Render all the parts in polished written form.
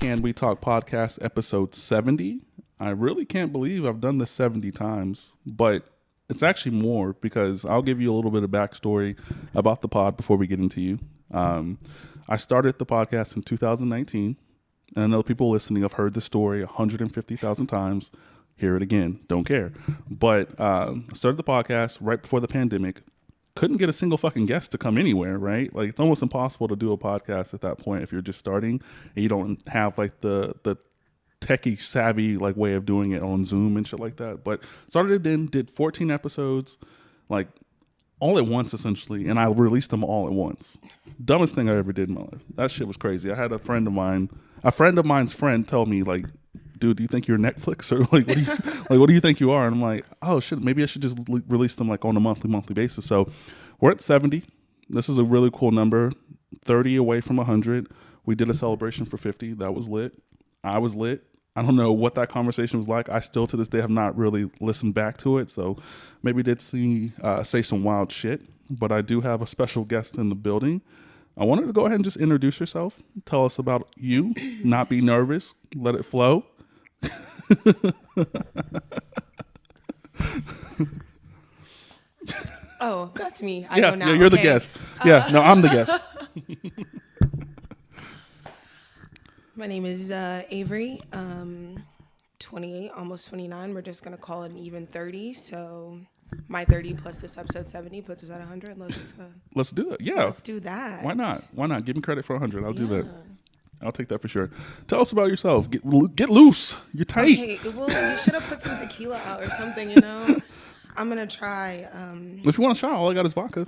Can We Talk podcast, episode 70. I really can't believe I've done this 70 times, but it's actually more because I'll give you a little bit of backstory about the pod before we get into you. I started the podcast in 2019, and I know people listening have heard the story 150,000 times. Hear it again. Don't care. But I started the podcast right before the pandemic. Couldn't get a single fucking guest to come anywhere, right? Like, it's almost impossible to do a podcast at that point if you're just starting and you don't have like the techie savvy like way of doing it on Zoom and shit like that. But started it in, did 14 episodes, like all at once essentially, and I released them all at once. Dumbest thing I ever did in my life. That shit was crazy. I had a friend of mine's friend tell me like, dude, do you think you're Netflix or like what do you think you are? And I'm like, oh shit, maybe I should just release them like on a monthly basis. So we're at 70. This is a really cool number. 30 away from 100. We did a celebration for 50. That was lit. I was lit. I don't know what that conversation was like. I still to this day have not really listened back to it. So maybe did say some wild shit. But I do have a special guest in the building. I wanted to go ahead and just introduce yourself. Tell us about you. Not be nervous. Let it flow. Oh, that's me. I know now. Yeah, you're the guest. Yeah, no, I'm the guest. My name is Avery. 28, almost 29. We're just gonna call it an even 30. So my 30 plus this episode 70 puts us at 100. Let's do it. Yeah, let's do that. Why not? Give me credit for 100. I'll do that. I'll take that for sure. Tell us about yourself. Get loose. You're tight. Okay, well, you should have put some tequila out or something, you know? I'm going to try. If you want a shot, all I got is vodka.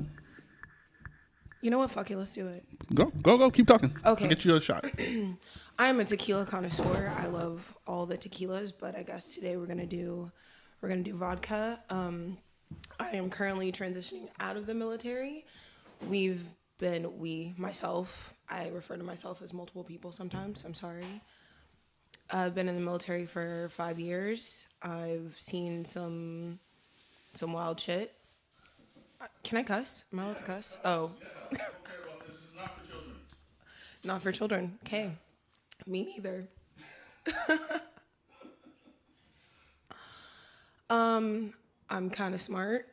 You know what? Fuck it. Let's do it. Go. Keep talking. Okay. I'll get you a shot. I'm a tequila connoisseur. I love all the tequilas, but I guess today we're going to do vodka. I am currently transitioning out of the military. I refer to myself as multiple people sometimes. I'm sorry. I've been in the military for 5 years. I've seen some wild shit. Can I cuss? Am I allowed to cuss? Oh. I don't care about this. This is not for children. Not for children. Okay. Me neither. I'm kind of smart.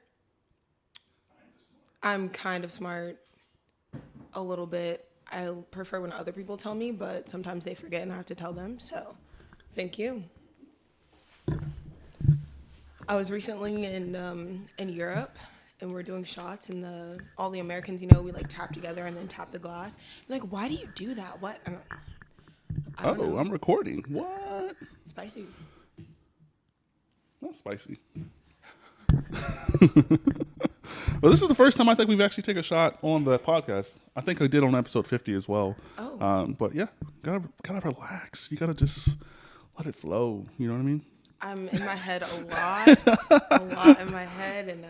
A little bit. I prefer when other people tell me, but sometimes they forget and I have to tell them. So, thank you. I was recently in Europe, and we're doing shots, and all the Americans, you know, we like tap together and then tap the glass. I'm like, why do you do that? What? I don't know. I'm recording. What? Spicy. Not spicy. Well, this is the first time I think we've actually taken a shot on the podcast. I think I did on episode 50 as well. Oh. But yeah, gotta relax. You gotta just let it flow. You know what I mean? I'm in my head a lot in my head, and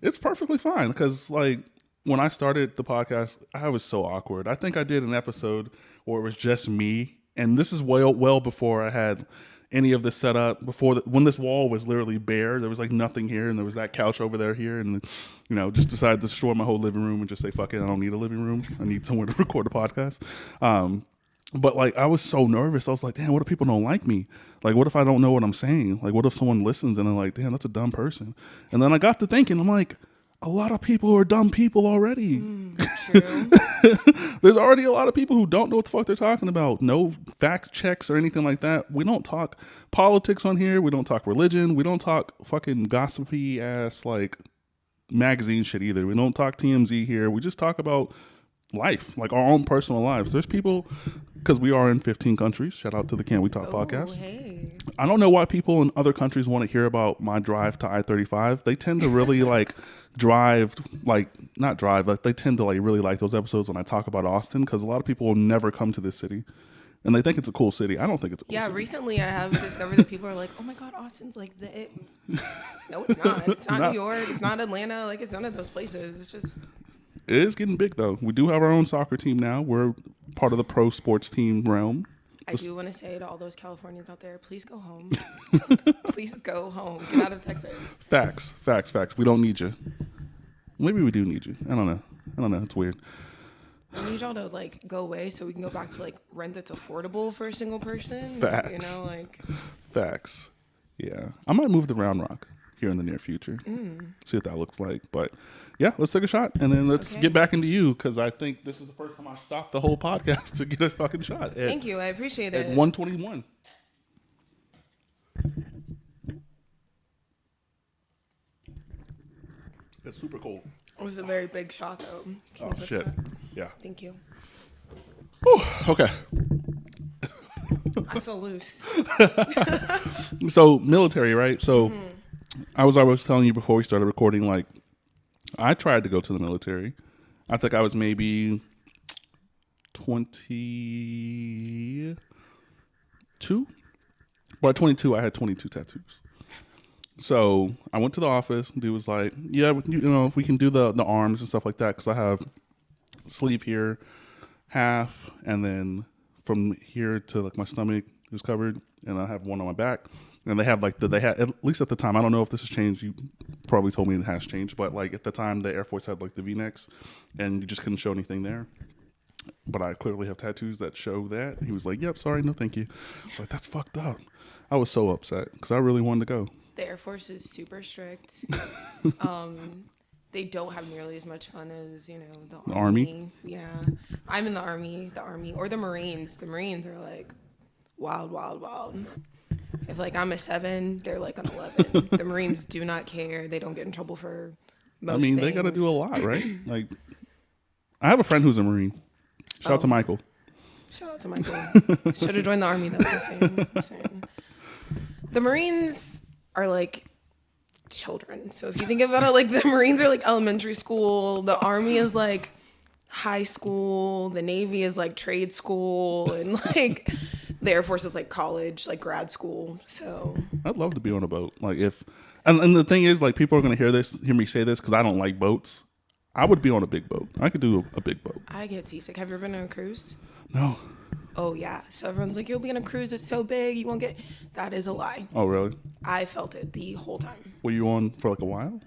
it's perfectly fine because like when I started the podcast, I was so awkward. I think I did an episode where it was just me, and this is well before I had any of this set up, when this wall was literally bare. There was like nothing here, and there was that couch over here, and you know, just decided to destroy my whole living room and just say, fuck it, I don't need a living room. I need somewhere to record a podcast. But like, I was so nervous. I was like, damn, what if people don't like me? Like, what if I don't know what I'm saying? Like, what if someone listens and they're like, damn, that's a dumb person? And then I got to thinking, I'm like, a lot of people are dumb people already. true. There's already a lot of people who don't know what the fuck they're talking about. No fact checks or anything like that. We don't talk politics on here. We don't talk religion. We don't talk fucking gossipy ass like magazine shit either. We don't talk TMZ here. We just talk about life, like our own personal lives. There's people, because we are in 15 countries. Shout out to the Can We Talk podcast. Hey. I don't know why people in other countries want to hear about my drive to I-35. They tend to really like they tend to like really like those episodes when I talk about Austin, because a lot of people will never come to this city and they think it's a cool city. I don't think it's a cool city. Yeah, recently I have discovered that people are like, oh my God, Austin's like No, it's not. It's not New York. It's not Atlanta. Like, it's none of those places. It's just... It is getting big, though. We do have our own soccer team now. We're part of the pro sports team realm. I do want to say to all those Californians out there, please go home. Please go home. Get out of Texas. Facts. We don't need you. Maybe we do need you. I don't know. It's weird. I need y'all to like go away so we can go back to like rent that's affordable for a single person. You Facts. know, like Facts. Yeah. I might move to Round Rock here in the near future. See what that looks like. But yeah, let's take a shot and then let's okay. get back into you because I think this is the first time I stopped the whole podcast to get a fucking shot Thank you. I appreciate at it. 121. It's super cold. It was a very big shot though. Can you Oh put shit. that? Yeah. Thank you. Whew, okay. I feel loose. So military, right? So I was telling you before we started recording, like I tried to go to the military. I think I was maybe 22. But at 22, I had 22 tattoos. So I went to the office. Dude was like, "Yeah, we can do the arms and stuff like that because I have sleeve here, half, and then from here to like my stomach is covered, and I have one on my back." And they have they had, at least at the time, I don't know if this has changed. You probably told me it has changed, but like at the time, the Air Force had like the V-necks, and you just couldn't show anything there. But I clearly have tattoos that show that. He was like, "Yep, sorry, no, thank you." I was like, "That's fucked up." I was so upset because I really wanted to go. The Air Force is super strict. They don't have nearly as much fun as, you know, the Army. Yeah. I'm in the Army, or the Marines. The Marines are like wild, wild, wild. If like I'm a 7, they're like an 11. The Marines do not care. They don't get in trouble for most things. They got to do a lot, right? Like, I have a friend who's a Marine. Shout out to Michael. Shout out to Michael. Should have joined the Army though. I'm saying. The Marines are like children. So if you think about it, like the Marines are like elementary school. The Army is like high school. The Navy is like trade school, and like the Air Force is like college, like grad school. So I'd love to be on a boat. Like and the thing is, like people are gonna hear me say this because I don't like boats. I would be on a big boat. I could do a big boat. I get seasick. Have you ever been on a cruise? No. Oh yeah. So everyone's like, you'll be on a cruise that's so big you won't get. That is a lie. Oh really? I felt it the whole time. Were you on for like a while?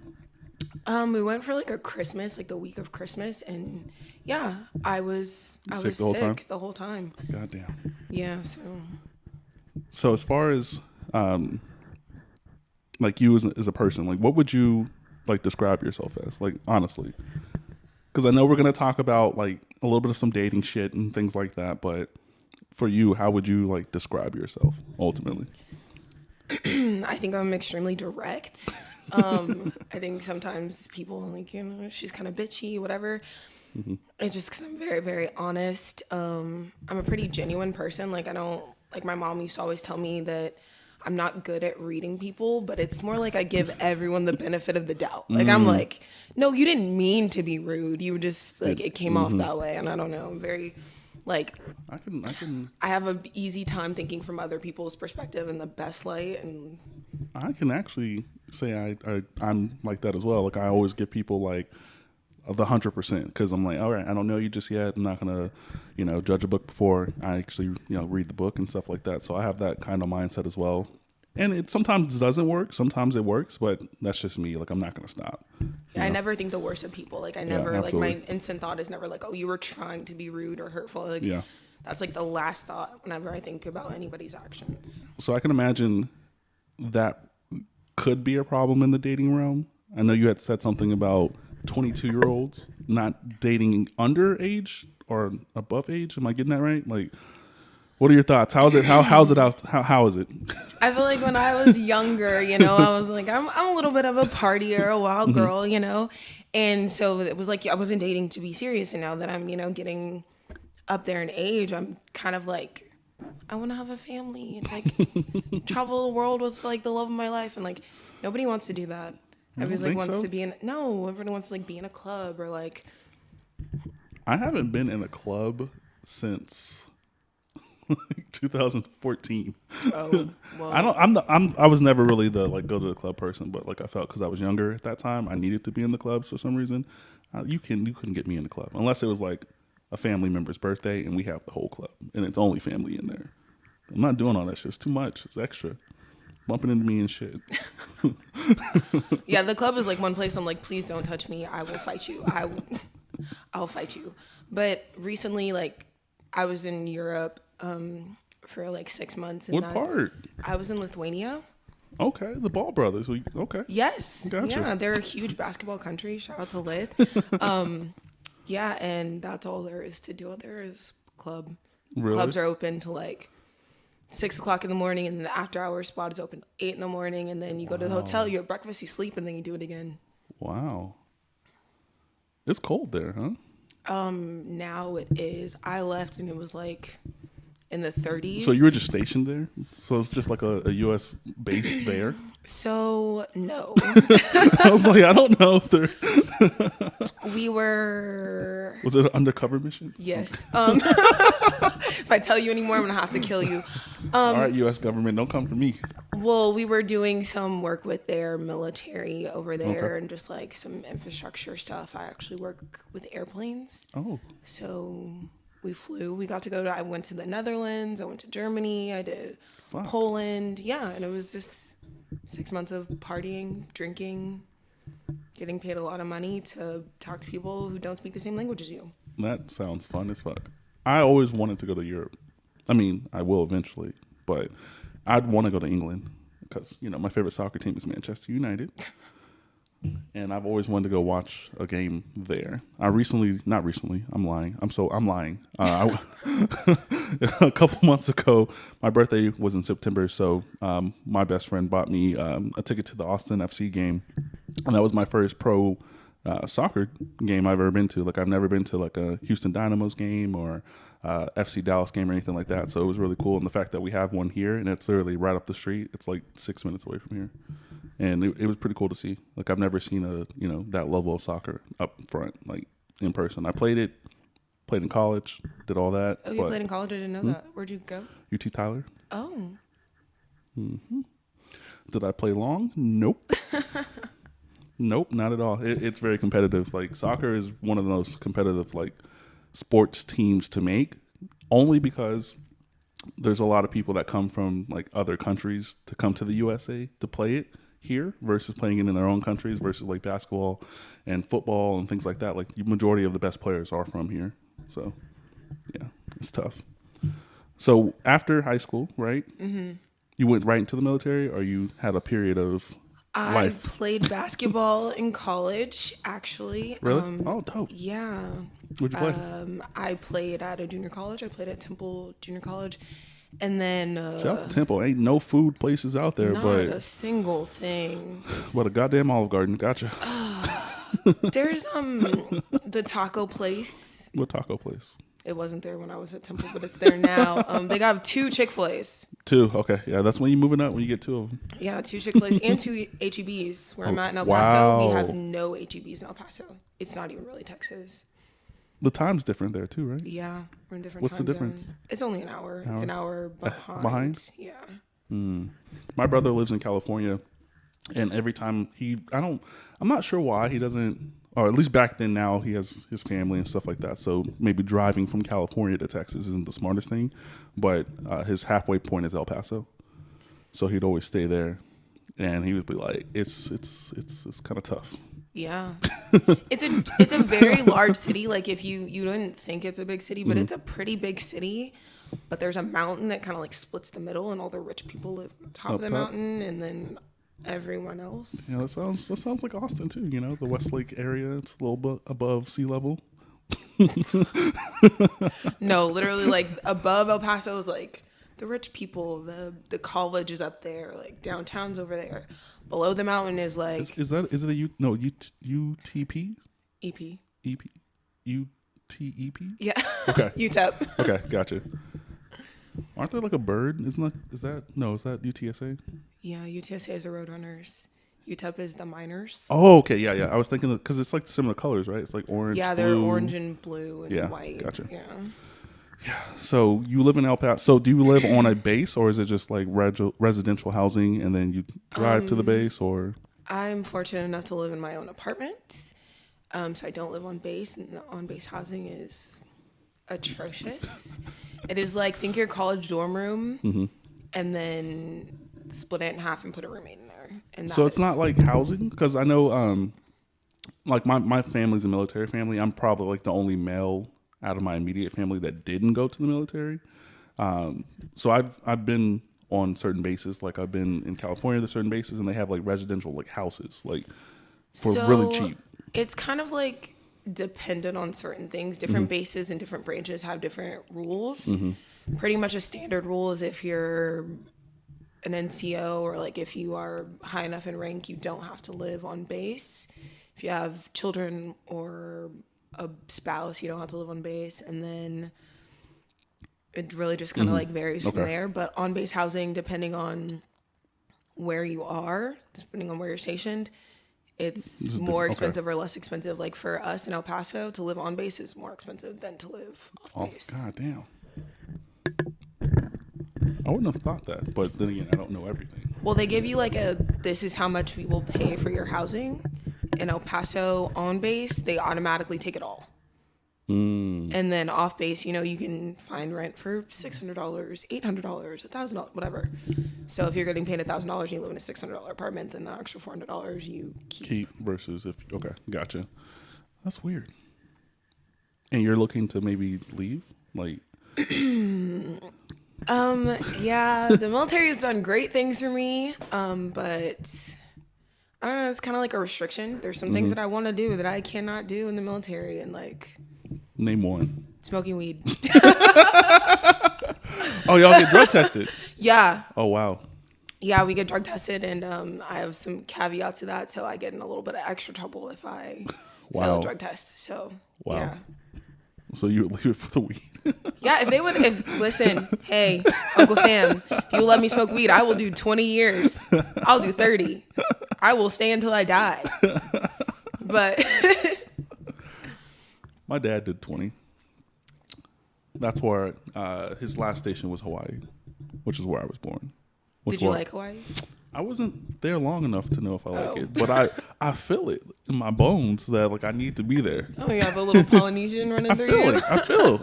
We went for like a Christmas, like the week of Christmas, and yeah, I was Sick the whole time. Goddamn. Yeah. So as far as like you as a person, like what would you like describe yourself as? Like honestly, because I know we're gonna talk about like a little bit of some dating shit and things like that, but for you, how would you like describe yourself ultimately? I think I'm extremely direct. I think sometimes people like, you know, she's kind of bitchy, whatever. Mm-hmm. It's just because I'm very, very honest. I'm a pretty genuine person. Like I don't, like my mom used to always tell me that I'm not good at reading people, but it's more like I give everyone the benefit of the doubt. Like I'm like, no, you didn't mean to be rude. You just like, it came off that way. And I don't know, I'm very like, I have an easy time thinking from other people's perspective in the best light. And I can actually say I'm like that as well. Like I always give people like the 100% because I'm like, all right, I don't know you just yet. I'm not gonna, judge a book before I actually, read the book and stuff like that. So I have that kind of mindset as well. And it sometimes doesn't work. Sometimes it works, but that's just me. Like I'm not gonna stop. I never think the worst of people. Like I never, like my instant thought is never like, oh, you were trying to be rude or hurtful. Like that's like the last thought whenever I think about anybody's actions. So I can imagine that could be a problem in the dating realm. I know you had said something about 22-year-olds not dating under age or above age. Am I getting that right? Like, what are your thoughts? How's it? How's it out? How is it? I feel like when I was younger, I was like, I'm a little bit of a partier, a wild girl, and so it was like I wasn't dating to be serious. And now that I'm, getting up there in age, I'm kind of like, I want to have a family and like travel the world with like the love of my life, and like nobody wants to do that. Everybody like wants to be everyone wants to like be in a club or like. I haven't been in a club since like 2014. Oh, well. I was never really the like go to the club person, but like I felt because I was younger at that time, I needed to be in the clubs for some reason. You couldn't get me in the club unless it was like a family member's birthday and we have the whole club and it's only family in there. I'm not doing all that shit. It's too much. It's extra. Bumping into me and shit. Yeah, the club is like one place I'm like, please don't touch me. I will fight you. I'll fight you. But recently, like, I was in Europe for like 6 months, and What part? I was in Lithuania. Okay, the Ball brothers. Okay, Yes, gotcha. yeah, they're a huge basketball country. Shout out to Lith. Yeah, and that's all there is to do. There is Really? clubs are open to like 6 o'clock in the morning, and the after hours spot is open 8 in the morning, and then you go to the hotel, you have breakfast, you sleep, and then you do it again. Wow. It's cold there, huh? Now it is. I left and it was like in the So you were 30s. just stationed there? So it's just like a U.S. base there? So no, I was like, I don't know if there we were. was it an undercover mission. Okay. Yes. If I tell you anymore, I'm gonna have to kill you. All right, U.S. government, don't come for me. Well, we were doing some work with their military over Okay. there and just like some infrastructure stuff. I actually work with airplanes. Oh, So we flew. We got to go to, I went to the Netherlands. I went to Germany. I did fuck. Poland. Yeah. And it was just 6 months of partying, drinking, getting paid a lot of money to talk to people who don't speak the same language as you. That sounds fun as fuck. I always wanted to go to Europe. I mean, I will eventually, but I'd want to go to England because, my favorite soccer team is Manchester United. And I've always wanted to go watch a game there. Not recently, I'm lying. I'm lying. A couple months ago, my birthday was in September, so my best friend bought me a ticket to the Austin FC game, and that was my first pro soccer game I've ever been to. Like I've never been to like a Houston Dynamos game or FC Dallas game or anything like that. So it was really cool, and the fact that we have one here and it's literally right up the street. It's like 6 minutes away from here. And it was pretty cool to see. Like I've never seen that level of soccer up front, like in person. I played in college, did all that. Oh, you played in college? I didn't know that. Where'd you go? UT Tyler. Oh, Did I play long? Nope. Nope, not at all. It's very competitive. Like soccer is one of the most competitive like sports teams to make, only because there's a lot of people that come from like other countries to come to the USA to play it here versus playing it in their own countries versus like basketball and football and things like that. Like the majority of the best players are from here. So yeah, it's tough. So after high school, right? Mm-hmm. You went right into the military, or you had a period of I life? played basketball in college, actually. Really? Oh, dope. Yeah. Where'd you play? I played at a junior college. I played at Temple Junior College. And then Shout out to Temple. Ain't no food places out there, not but a single thing. what a goddamn Olive Garden. Gotcha. There's the taco place. What taco place? It wasn't there when I was at Temple, but it's there now. They got 2 Chick-fil-A's. 2. Okay. Yeah, that's when you're moving up, when you get 2 of them. Yeah, 2 Chick-fil-A's and 2 HEBs. Where I'm at in El Paso, wow. we have no HEBs in El Paso. It's not even really Texas. The time's different there too, right? Yeah, we're in different What's time the difference? zone. It's only an hour. It's an hour behind. Behind? Yeah. My brother lives in California, and every time I'm not sure why he doesn't, or at least back then. Now he has his family and stuff like that. So maybe driving from California to Texas isn't the smartest thing, but his halfway point is El Paso, so he'd always stay there, and he would be like, "It's kind of tough." Yeah. It's a very large city. Like if you didn't think it's a big city, but it's a pretty big city. But there's a mountain that kind of like splits the middle, and all the rich people live on top of the mountain, and then everyone else. Yeah, that sounds like Austin too. The Westlake area. It's a little bit above sea level. No, literally, like above El Paso is like the rich people. The college is up there. Like downtown's over there. Below the mountain is like Is it a UTP? EP. EP? UTEP? Yeah. Okay. UTEP. Okay, gotcha. Aren't there like a bird? Is that UTSA? Yeah, UTSA is the Roadrunners. UTEP is the miners. Oh, okay, yeah. I was thinking because it's like similar colors, right? It's like orange. Yeah, they're blue. orange and blue and white. Gotcha. Yeah. So you live in El Paso. So do you live on a base, or is it just like residential housing, and then you drive to the base, or? I'm fortunate enough to live in my own apartment, so I don't live on base, and the on-base housing is atrocious. It is like, think your college dorm room, and then split it in half and put a roommate in there. And So it's not like housing, because I know, like my family's a military family. I'm probably like the only male out of my immediate family that didn't go to the military. So I've been on certain bases. Like I've been in California, there's certain bases, and they have like residential like houses, like for really So cheap. it's kind of like dependent on certain things. Different bases and different branches have different rules. Pretty much a standard rule is if you're an NCO or like if you are high enough in rank, you don't have to live on base. If you have children or a spouse, you don't have to live on base. And then it really just kind of like varies from Okay. there. But on base housing, depending on where you are, depending on where you're stationed, it's is more different. Okay. expensive or less expensive. Like for us in El Paso, to live on base is more expensive than to live off Oh, base. God damn. I wouldn't have thought that, but then again, I don't know everything. Well, they give you like this is how much we will pay for your housing. In El Paso on base, they automatically take it all. And then off base, you can find rent for $600, $800, $1,000, whatever. So if you're getting paid $1,000 and you live in a $600 apartment, then the extra $400 you keep. Keep versus if okay, gotcha. That's weird. And you're looking to maybe leave, like Yeah, the military has done great things for me, but I don't know. It's kind of like a restriction. There's some things that I want to do that I cannot do in the military, and like name one. smoking weed. Oh, y'all get drug tested. Yeah. Oh wow. Yeah, we get drug tested, and I have some caveats to that, so I get in a little bit of extra trouble if I fail Wow. a drug test. So, Wow. yeah. So you would leave it for the weed. Yeah, listen, hey, Uncle Sam, if you let me smoke weed, I will do 20 years. I'll do 30. I will stay until I die. But My dad did 20. That's where his last station was Hawaii, which is where I was born. did you like Hawaii? I wasn't there long enough to know if I like Oh. it, but I feel it in my bones that like I need to be there. Oh, you have a little Polynesian running I through feel you? it.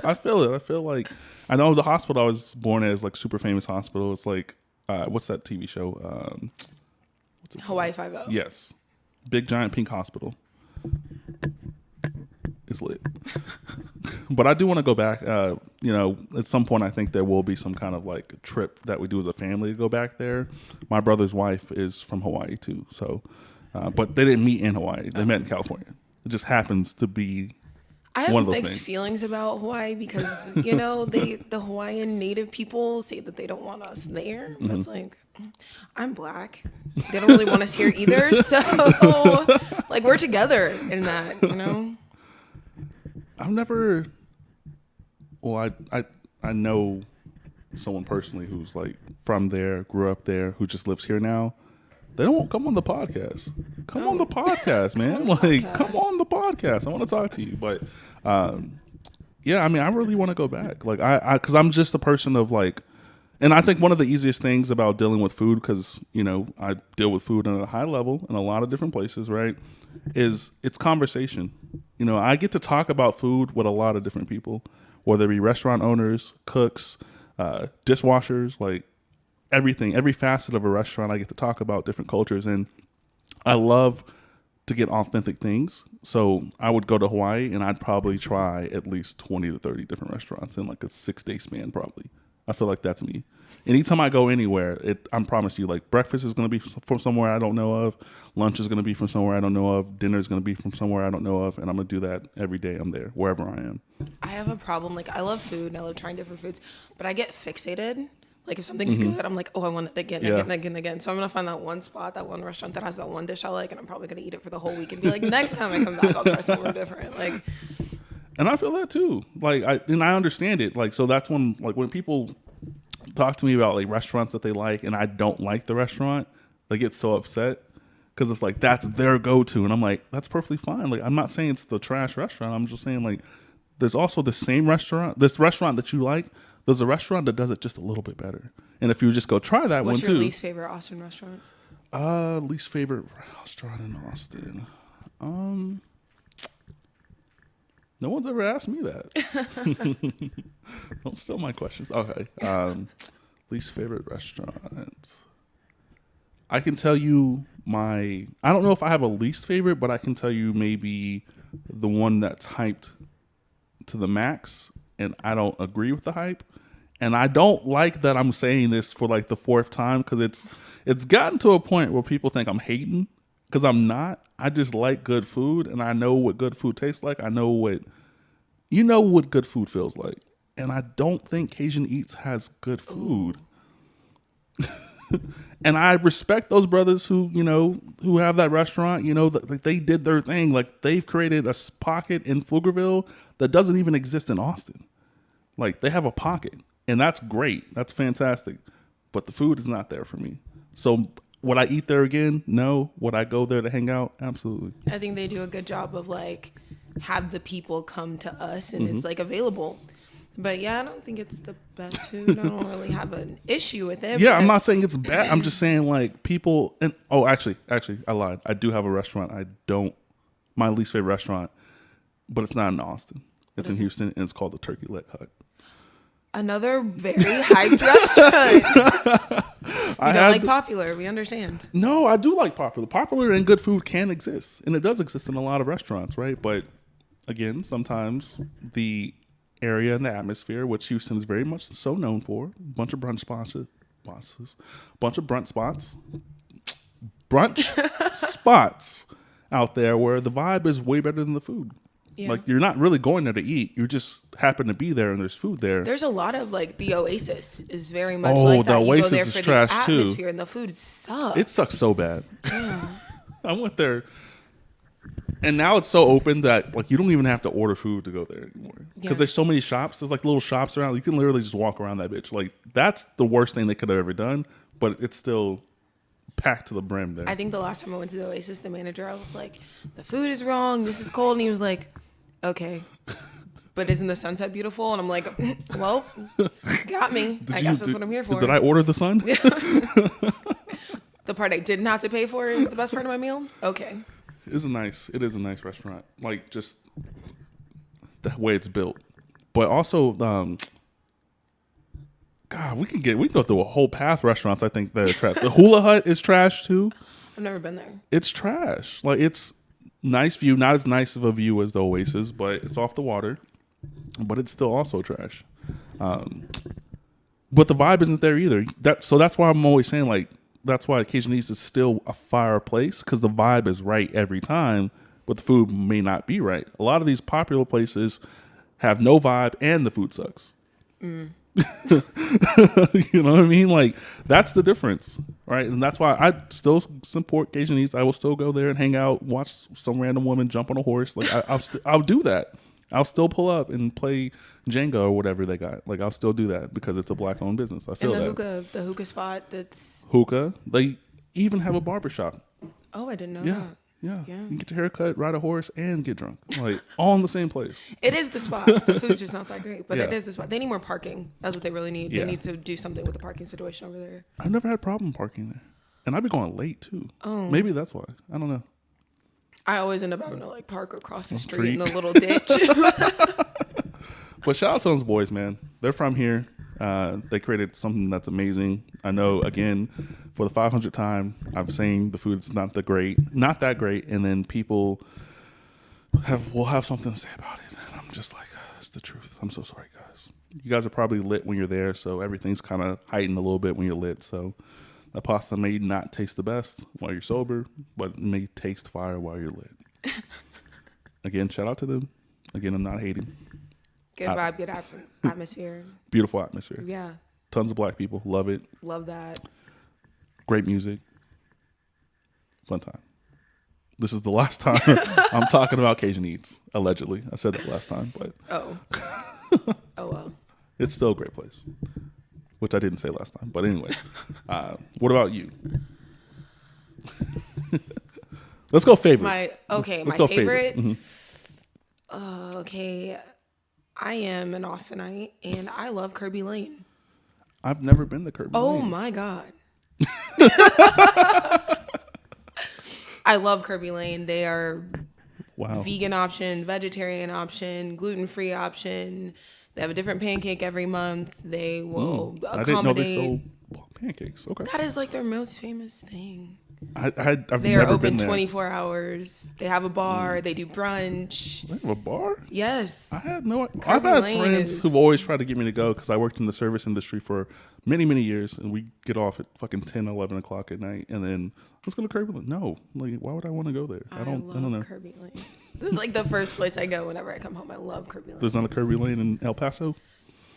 I feel it. I feel like I know the hospital I was born at is like super famous hospital. It's like what's that TV show? What's it Hawaii called? 5-0. Yes, big giant pink hospital. It's lit. But I do want to go back. At some point, I think there will be some kind of like trip that we do as a family to go back there. My brother's wife is from Hawaii too, so but they didn't meet in Hawaii. They met in California. It just happens to be I have one of those mixed things. feelings about Hawaii because, the Hawaiian native people say that they don't want us there. But it's like, I'm black. They don't really want us here either. So, like, we're together in that. I've never. Well, I know someone personally who's like from there, grew up there, who just lives here now. They don't come on the podcast. Come on the podcast, man. Come on the podcast. I want to talk to you. But yeah, I mean, I really want to go back. Like because I'm just a person of like, and I think one of the easiest things about dealing with food, because I deal with food at a high level in a lot of different places, right? Is it's conversation. I get to talk about food with a lot of different people, whether it be restaurant owners, cooks, dishwashers, like everything, every facet of a restaurant. I get to talk about different cultures, and I love to get authentic things. So I would go to Hawaii and I'd probably try at least 20 to 30 different restaurants in like a 6-day span, probably. I feel like that's me. Anytime I go anywhere, I'm promised you, like breakfast is going to be from somewhere I don't know of. Lunch is going to be from somewhere I don't know of. Dinner is going to be from somewhere I don't know of. And I'm going to do that every day I'm there, wherever I am. I have a problem. Like, I love food and I love trying different foods, but I get fixated. Like, if something's good, I'm like, oh, I want it again, Yeah. again, again, again. So I'm going to find that one spot, that one restaurant that has that one dish I like, and I'm probably going to eat it for the whole week and be like, next time I come back, I'll try somewhere different. Like, And I feel that too. Like, I understand it. Like, so that's when people talk to me about like restaurants that they like and I don't like the restaurant, they get so upset because it's like that's their go-to, and I'm like, that's perfectly fine. Like, I'm not saying it's the trash restaurant. I'm just saying like there's also the same restaurant, this restaurant that you like, there's a restaurant that does it just a little bit better. And if you just go try that what's one your too. least favorite Austin restaurant? Least favorite restaurant in Austin. No one's ever asked me that. Don't steal my questions. Okay. Least favorite restaurant. I can tell you I don't know if I have a least favorite, but I can tell you maybe the one that's hyped to the max, and I don't agree with the hype. And I don't like that I'm saying this for like the fourth time because it's gotten to a point where people think I'm hating because I'm not. I just like good food, and I know what good food tastes like. I know what good food feels like, and I don't think Cajun Eats has good food. And I respect those brothers who have that restaurant. Like they did their thing. Like they've created a pocket in Pflugerville that doesn't even exist in Austin. Like they have a pocket, and that's great. That's fantastic. But the food is not there for me. So would I eat there again? No. Would I go there to hang out? Absolutely. I think they do a good job of like have the people come to us and it's like available. But yeah, I don't think it's the best food. I don't really have an issue with it. Yeah, but I'm not saying it's bad. I'm just saying like people and actually I lied. I do have a restaurant. My least favorite restaurant, but it's not in Austin. It's in Houston and it's called the Turkey Leg Hut. Another very hyped restaurant. You don't like Popular. We understand. No, I do like Popular. Popular and good food can exist. And it does exist in a lot of restaurants, right? But again, sometimes the area and the atmosphere, which Houston is very much so known for, a bunch of brunch spots out there where the vibe is way better than the food. Yeah. Like you're not really going there to eat. You just happen to be there and there's food there. There's a lot of like the Oasis is very much like that. The Oasis you go there is for trash the too. atmosphere and the food sucks. It sucks so bad. Yeah. I went there. And now it's so open that like you don't even have to order food to go there anymore because there's so many shops. There's like little shops around. You can literally just walk around that bitch. Like that's the worst thing they could have ever done, but it's still packed to the brim there. I think the last time I went to the Oasis, the manager, I was like, the food is wrong. This is cold. And he was like, okay, but isn't the sunset beautiful? And I'm like, well, got me. I guess that's what I'm here for. Did I order the sun? The part I didn't have to pay for is the best part of my meal. Okay. It is a nice restaurant. Like just the way it's built, but also, God, we can go through a whole path of restaurants. I think that are trash. The Hula Hut is trash too. I've never been there. It's trash. Like it's nice view, not as nice of a view as the Oasis, but it's off the water. But it's still also trash. But the vibe isn't there either. That's why I'm always saying like. That's why Cajun Eats is still a fire place because the vibe is right every time, but the food may not be right. A lot of these popular places have no vibe and the food sucks. You know what I mean? Like that's the difference, right? And that's why I still support Cajun Eats. I will still go there and hang out, watch some random woman jump on a horse. Like I'll do that. I'll still pull up and play Jenga or whatever they got. Like I'll still do that because it's a black-owned business. I feel and the hookah spot that's hookah. They even have a barbershop. Oh, I didn't know that. Yeah. You can get your hair cut, ride a horse, and get drunk. Like all in the same place. It is the spot. The food's just not that great, but it is the spot. They need more parking. That's what they really need. They need to do something with the parking situation over there. I've never had a problem parking there, and I've been going late too. Oh, maybe that's why. I don't know. I always end up having to like park across the street in a little ditch. But shout out to those boys, man. They're from here. They created something that's amazing. I know, again, for the 500th time, I'm saying the food's not that great, and then people will have something to say about it. And I'm just like, it's the truth. I'm so sorry, guys. You guys are probably lit when you're there, so everything's kind of heightened a little bit when you're lit. So the pasta may not taste the best while you're sober, but it may taste fire while you're lit. Again, shout out to them. Again, I'm not hating. Good vibe, good atmosphere. Beautiful atmosphere. Yeah. Tons of black people. Love it. Love that. Great music. Fun time. This is the last time I'm talking about Cajun Eats, allegedly. I said that last time, but... Oh. Oh, well. It's still a great place, which I didn't say last time. But anyway, what about you? Let's go favorite. My favorite? Mm-hmm. Okay. I am an Austinite, and I love Kirby Lane. I've never been to Kirby Lane. Oh, my God. I love Kirby Lane. They are vegan option, vegetarian option, gluten-free option. They have a different pancake every month. They will accommodate. I didn't know they sold pancakes. Okay. That is like their most famous thing. I've They are never been open there. 24 hours. They have a bar. They do brunch. They have a bar? Yes. I had no. I've Kirby had Lane friends is. who've always tried to get me to go because I worked in the service industry for many, many years, and we get off at fucking 10, 11 o'clock at night, and then let's go to Kirby Lane. No, like, why would I want to go there? I don't love know. Kirby Lane. This is like the first place I go whenever I come home. I love Kirby Lane. There's not a Kirby Lane in El Paso.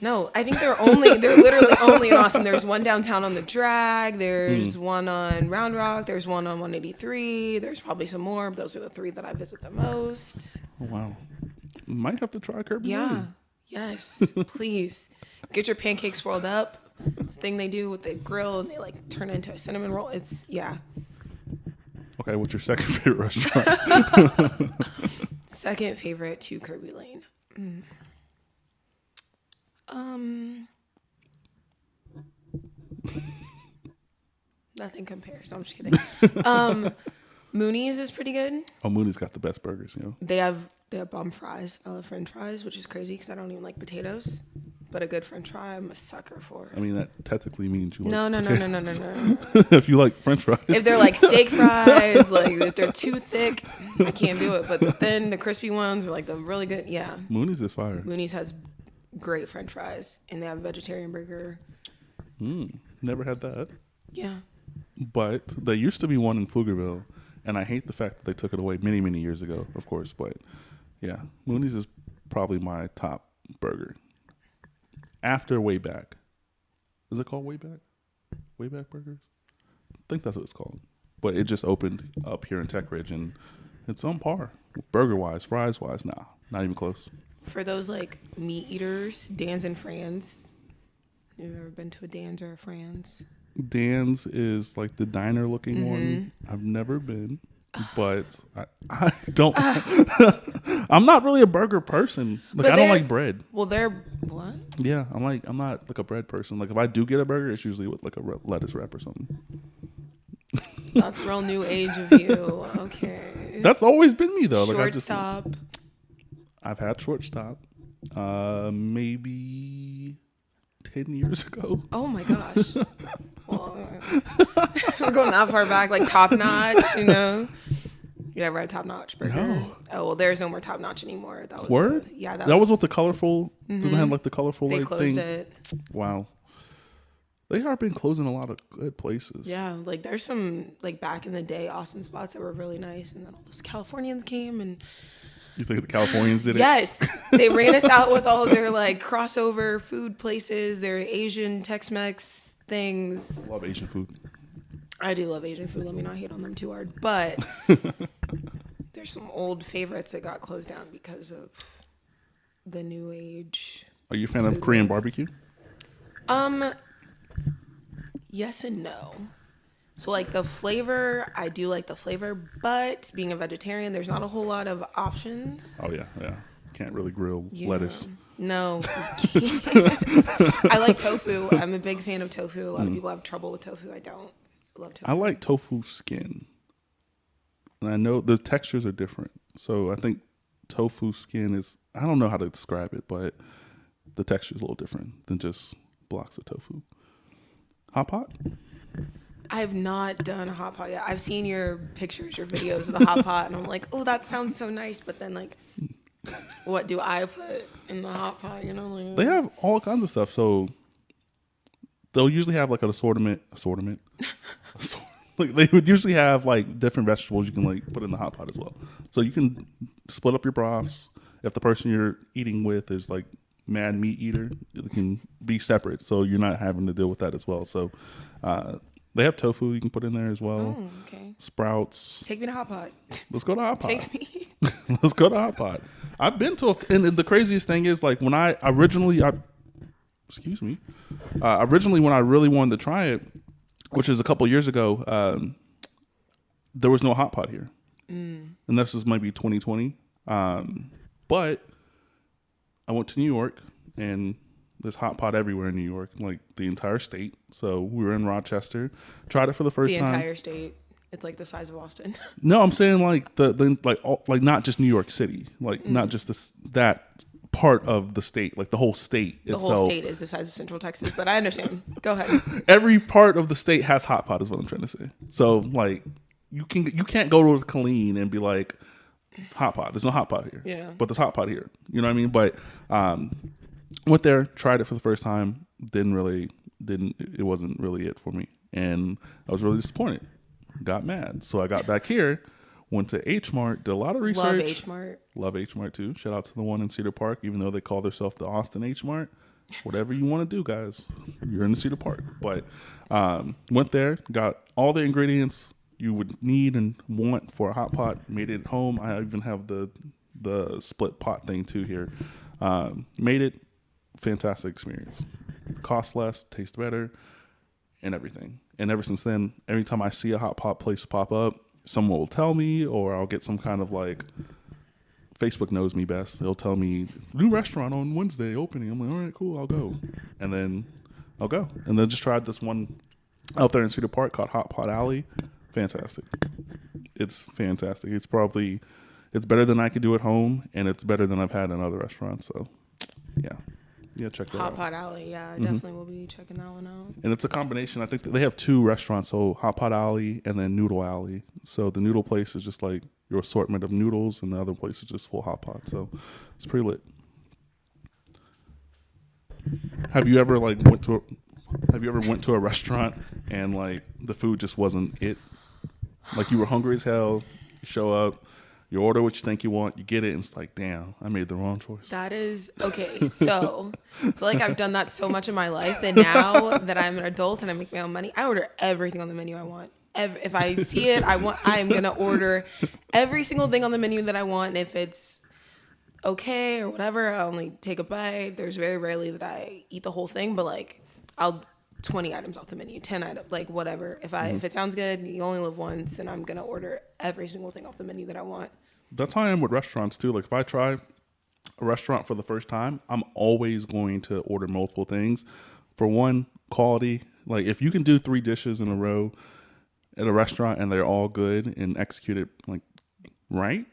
No, I think they're literally only in Austin. There's one downtown on the Drag. There's one on Round Rock. There's one on 183. There's probably some more. But those are the three that I visit the most. Oh, wow. Might have to try Kirby Yeah. Lane. Yes. Please. Get your pancakes rolled up. It's the thing they do with the grill and they like turn it into a cinnamon roll. It's, yeah. Okay, what's your second favorite restaurant? Second favorite to Kirby Lane. Nothing compares. I'm just kidding. Mooney's is pretty good. Oh, Mooney's got the best burgers, you know. They have bomb fries. I love French fries, which is crazy because I don't even like potatoes. But a good French fry, I'm a sucker for. I mean, that technically means you like No. if you like French fries. If they're like steak fries, like if they're too thick, I can't do it. But the thin, the crispy ones are like the really good. Yeah. Mooney's is fire. Mooney's has great French fries, and they have a vegetarian burger. Never had that. Yeah. But there used to be one in Pflugerville, and I hate the fact that they took it away many, many years ago, of course. But yeah, Mooney's is probably my top burger. After Wayback. Is it called Wayback? Wayback Burgers? I think that's what it's called. But it just opened up here in Tech Ridge, and it's on par. Burger-wise, fries-wise, nah, not even close. For those like meat eaters, Dan's and Fran's. You've ever been to a Dan's or a Fran's? Dan's is like the diner looking one. I've never been, but I don't. I'm not really a burger person. Like, I don't like bread. Well, they're what? Yeah, I'm not like a bread person. Like if I do get a burger, it's usually with like a lettuce wrap or something. That's real new age of you. Okay. That's always been me though. Shortstop. I've had shortstop. Maybe 10 years ago. Oh my gosh. Well, we're going that far back, like Top Notch, you know? You never had Top Notch burger? No. Oh, well, there's no more Top Notch anymore. That was Word? Yeah, that was with the colorful. Didn't have like the colorful they like closed thing. it. Wow. They have been closing a lot of good places. Yeah, like there's some like back in the day Austin spots that were really nice, and then all those Californians came and You think the Californians did it? yes, they ran us out with all their like crossover food places, their Asian Tex-Mex things. Love Asian food. I do love Asian food. Let me not hate on them too hard, but there's some old favorites that got closed down because of the new age. Are you a fan of Korean barbecue? Yes and no. So like the flavor, I do like the flavor, but being a vegetarian, there's not a whole lot of options. Oh yeah. Can't really grill lettuce. No, you can't. I like tofu. I'm a big fan of tofu. A lot of people have trouble with tofu. I don't. I love tofu. I like tofu skin. And I know the textures are different. So I think tofu skin is, I don't know how to describe it, but the texture is a little different than just blocks of tofu. Hot pot? I have not done a hot pot yet. I've seen your pictures, your videos of the hot pot, and I'm like, oh, that sounds so nice. But then, like, what do I put in the hot pot? You know, like, They have all kinds of stuff. So they'll usually have like an assortment. Like they would usually have like different vegetables you can like put in the hot pot as well. So you can split up your broths. If the person you're eating with is like mad meat eater, it can be separate. So you're not having to deal with that as well. So they have tofu you can put in there as well. oh, okay. Sprouts. Take me to hot pot. Let's go to hot pot. Take me. Let's go to hot pot. I've been to and the craziest thing is like when I originally when I really wanted to try it, which is a couple years ago, there was no hot pot here. And this is maybe 2020. But I went to New York and there's hot pot everywhere in New York, like the entire state. So we were in Rochester, tried it for the first time. The entire state. It's like the size of Austin. No, I'm saying like the not just New York City, like not just that part of the state, like the whole state The whole itself. state is the size of Central Texas, but I understand. Go ahead. Every part of the state has hot pot, is what I'm trying to say. So like you can't go to Killeen and be like hot pot. There's no hot pot here. Yeah. But there's hot pot here. You know what I mean? But went there, tried it for the first time, it wasn't really it for me. And I was really disappointed. Got mad. So I got back here, went to H Mart, did a lot of research. Love H Mart. Love H Mart too. Shout out to the one in Cedar Park, even though they call themselves the Austin H Mart. Whatever you want to do, guys, you're in the Cedar Park. But went there, got all the ingredients you would need and want for a hot pot, made it at home. I even have the split pot thing too here. Made it, fantastic experience. Cost less, tastes better, and everything. And ever since then, every time I see a hot pot place pop up, someone will tell me, or I'll get some kind of like, Facebook knows me best. They'll tell me, new restaurant on Wednesday opening. I'm like, all right, cool, I'll go. And then I'll go. And then just tried this one out there in Cedar Park called Hot Pot Alley. Fantastic. It's fantastic. It's better than I could do at home, and it's better than I've had in other restaurants. So, yeah, check that out. Hot Pot Alley. Yeah, I definitely will be checking that one out. And it's a combination. I think they have two restaurants, so Hot Pot Alley and then Noodle Alley. So the noodle place is just like your assortment of noodles, and the other place is just full hot pot. So it's pretty lit. Have you ever went to a restaurant and like the food just wasn't it? Like you were hungry as hell, you show up, you order what you think you want, you get it, and it's like, damn, I made the wrong choice. That is okay. So I feel like I've done that so much in my life that now that I'm an adult and I make my own money, I order everything on the menu I want. If I see it, I'm gonna order every single thing on the menu that I want. And if it's okay or whatever, I only take a bite. There's very rarely that I eat the whole thing, but like I'll 20 items off the menu, 10 items, like whatever. If it sounds good, you only live once, and I'm gonna order every single thing off the menu that I want. That's how I am with restaurants too. Like if I try a restaurant for the first time, I'm always going to order multiple things. For one, quality. Like if you can do 3 dishes in a row at a restaurant and they're all good and executed like right,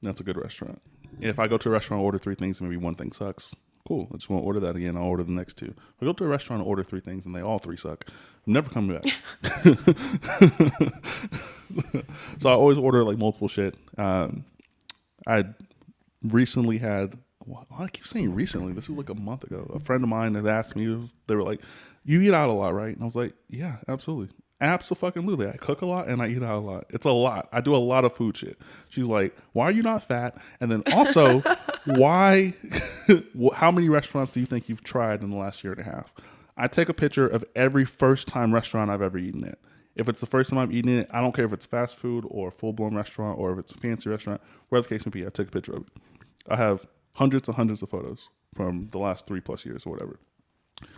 that's a good restaurant. If I go to a restaurant and order 3 things and maybe one thing sucks, cool, I just won't order that again. I'll order the next 2. If I go to a restaurant and order 3 things and they all 3 suck, I'm never coming back. So I always order like multiple shit. I recently had, I keep saying recently, this was like a month ago. A friend of mine had asked me, they were like, you eat out a lot, right? And I was like, yeah, absolutely. Absolutely. I cook a lot and I eat out a lot. It's a lot. I do a lot of food shit. She's like, why are you not fat? And then also, how many restaurants do you think you've tried in the last year and a half? I take a picture of every first time restaurant I've ever eaten at. If it's the first time I'm eating it, I don't care if it's fast food or a full-blown restaurant or if it's a fancy restaurant, wherever the case may be, I take a picture of it. I have hundreds and hundreds of photos from the last 3+ years or whatever.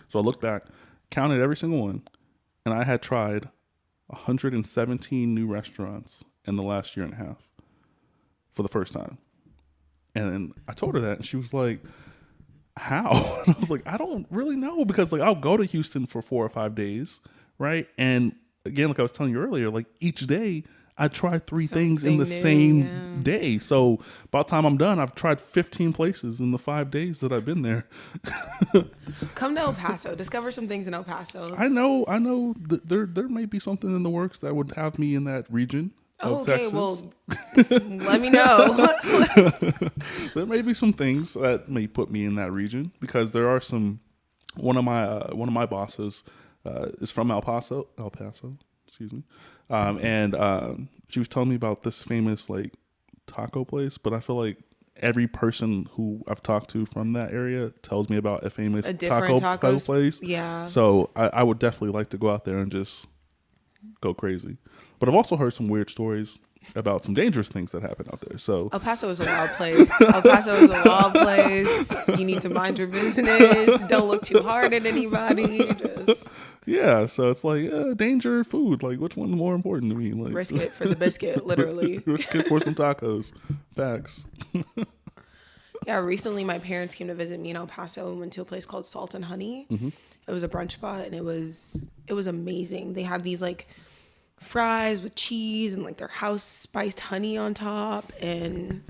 So I looked back, counted every single one, and I had tried 117 new restaurants in the last year and a half for the first time. And then I told her that, and she was like, how? And I was like, I don't really know, because like I'll go to Houston for 4 or 5 days, right? And again, like I was telling you earlier, like each day I try 3 things in the same day. So by the time I'm done, I've tried 15 places in the 5 days that I've been there. Come to El Paso. Discover some things in El Paso. I know. There may be something in the works that would have me in that region of Texas. Well, let me know. There may be some things that may put me in that region, because there are some. One of my bosses is from El Paso. Excuse me. And she was telling me about this famous like taco place, but I feel like every person who I've talked to from that area tells me about a famous taco place. Yeah. So I would definitely like to go out there and just go crazy. But I've also heard some weird stories about some dangerous things that happen out there. So El Paso is a wild place. El Paso is a wild place. You need to mind your business. Don't look too hard at anybody. Just yeah, so it's like danger, food. Like, which one's more important to me? Like, risk it for the biscuit, literally. Risk it for some tacos. Facts. Yeah, recently my parents came to visit me in El Paso and went to a place called Salt and Honey. Mm-hmm. It was a brunch spot, and it was amazing. They had these like fries with cheese and like their house spiced honey on top, and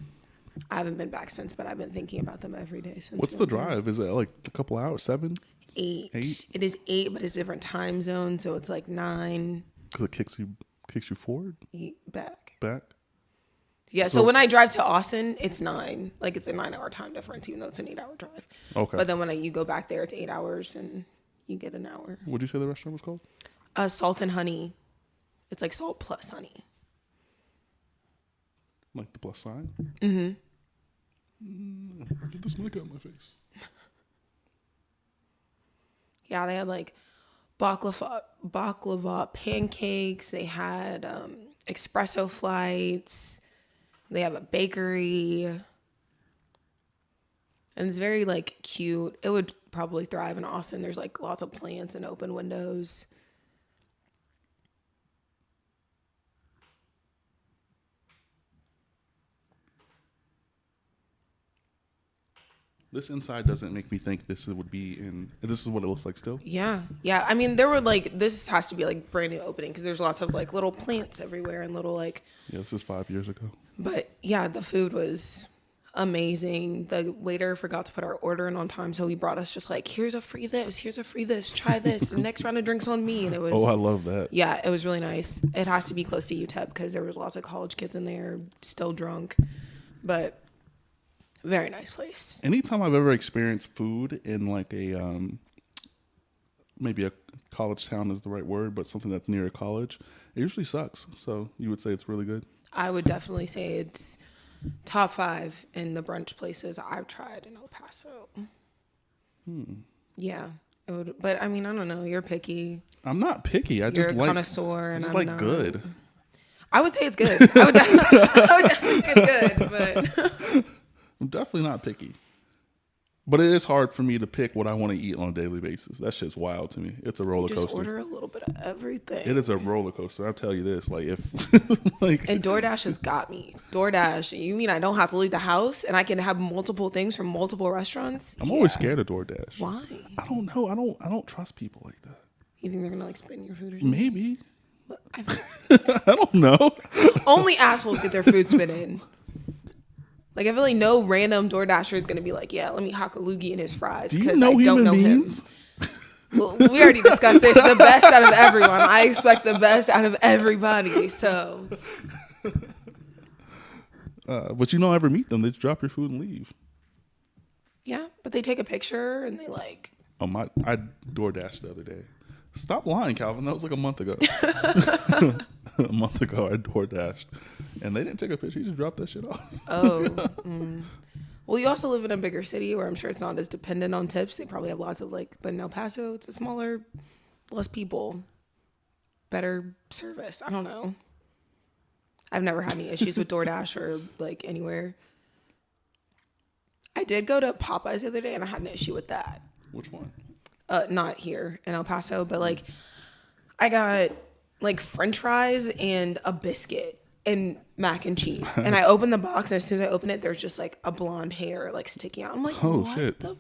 I haven't been back since, but I've been thinking about them every day since. What's we the went there. drive? Is it like a couple hours? 7? 8. 8? It is 8, but it's different time zone, so it's like 9 Because it kicks you forward, back. back. Yeah, so when I drive to Austin, it's 9. Like, it's a 9-hour time difference, even though it's an 8-hour drive. Okay. But then when you go back there, it's 8 hours, and you get an hour. What'd you say the restaurant was called? Salt and honey. It's like salt plus honey. Like the plus sign? Mm-hmm. Get this mic out of my face. Yeah, they had like baklava pancakes. They had espresso flights. They have a bakery. And it's very like cute. It would probably thrive in Austin. There's like lots of plants and open windows. This inside doesn't make me think this would be in. This is what it looks like still. Yeah. I mean, there were like, this has to be like brand new opening because there's lots of like little plants everywhere and little like. Yeah, this is 5 years ago. But yeah, the food was amazing. The waiter forgot to put our order in on time, so he brought us just like, here's a free this, try this, the next round of drinks on me. And it was, Oh, I love that. yeah, it was really nice. It has to be close to UTEP because there was lots of college kids in there still drunk, but very nice place. Anytime I've ever experienced food in like a maybe a college town is the right word, but something that's near a college, it usually sucks. So you would say it's really good? I would definitely say it's top 5 in the brunch places I've tried in El Paso. Yeah, it would, but I mean, I don't know. You're picky. I'm not picky. You're just a like connoisseur, and just I'm like not. good. I would say it's good. I would definitely say it's good, but I'm definitely not picky. But it is hard for me to pick what I want to eat on a daily basis. That shit's wild to me. It's a roller just coaster. order a little bit of everything. It is a roller coaster. I'll tell you this. Like if like And DoorDash has got me. DoorDash, you mean I don't have to leave the house and I can have multiple things from multiple restaurants? I'm always scared of DoorDash. Why? I don't know. I don't trust people like that. You think they're gonna like spit in your food or something? Maybe. I I don't know. only assholes get their food spit in. Like, I feel like no random DoorDasher is going to be like, yeah, let me hock a loogie in his fries Do you because know I don't human know beings? him. Well, we already discussed this. The best out of everyone. I expect the best out of everybody. So, But you don't ever meet them. They just drop your food and leave. yeah, but they take a picture and they like. Oh my! I DoorDashed the other day. Stop lying, Calvin. That was like a month ago. A month ago, I DoorDashed, and they didn't take a picture. You just dropped that shit off. Oh. Well, you also live in a bigger city where I'm sure it's not as dependent on tips. They probably have lots of like, but in El Paso, it's a smaller, less people, better service. I don't know. I've never had any issues with DoorDash or like anywhere. I did go to Popeyes the other day and I had an issue with that. Which one? Not here in El Paso, but like I got like French fries and a biscuit and mac and cheese. And I opened the box and as soon as I open it, there's just like a blonde hair like sticking out. I'm like, Oh, what shit. the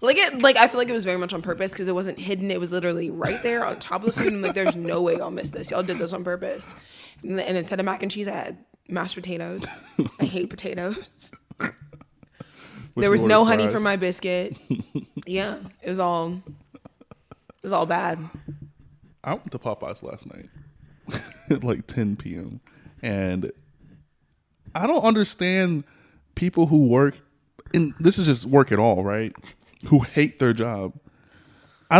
like I feel like it was very much on purpose because it wasn't hidden. It was literally right there on top of the food. And like, there's no way I'll miss this. Y'all did this on purpose. And instead of mac and cheese, I had mashed potatoes. I hate potatoes. There was no honey for my biscuit. Yeah, it was all bad. I went to Popeyes last night at like 10 p.m. And I don't understand people who work, and this is just work at all, right? Who hate their job. I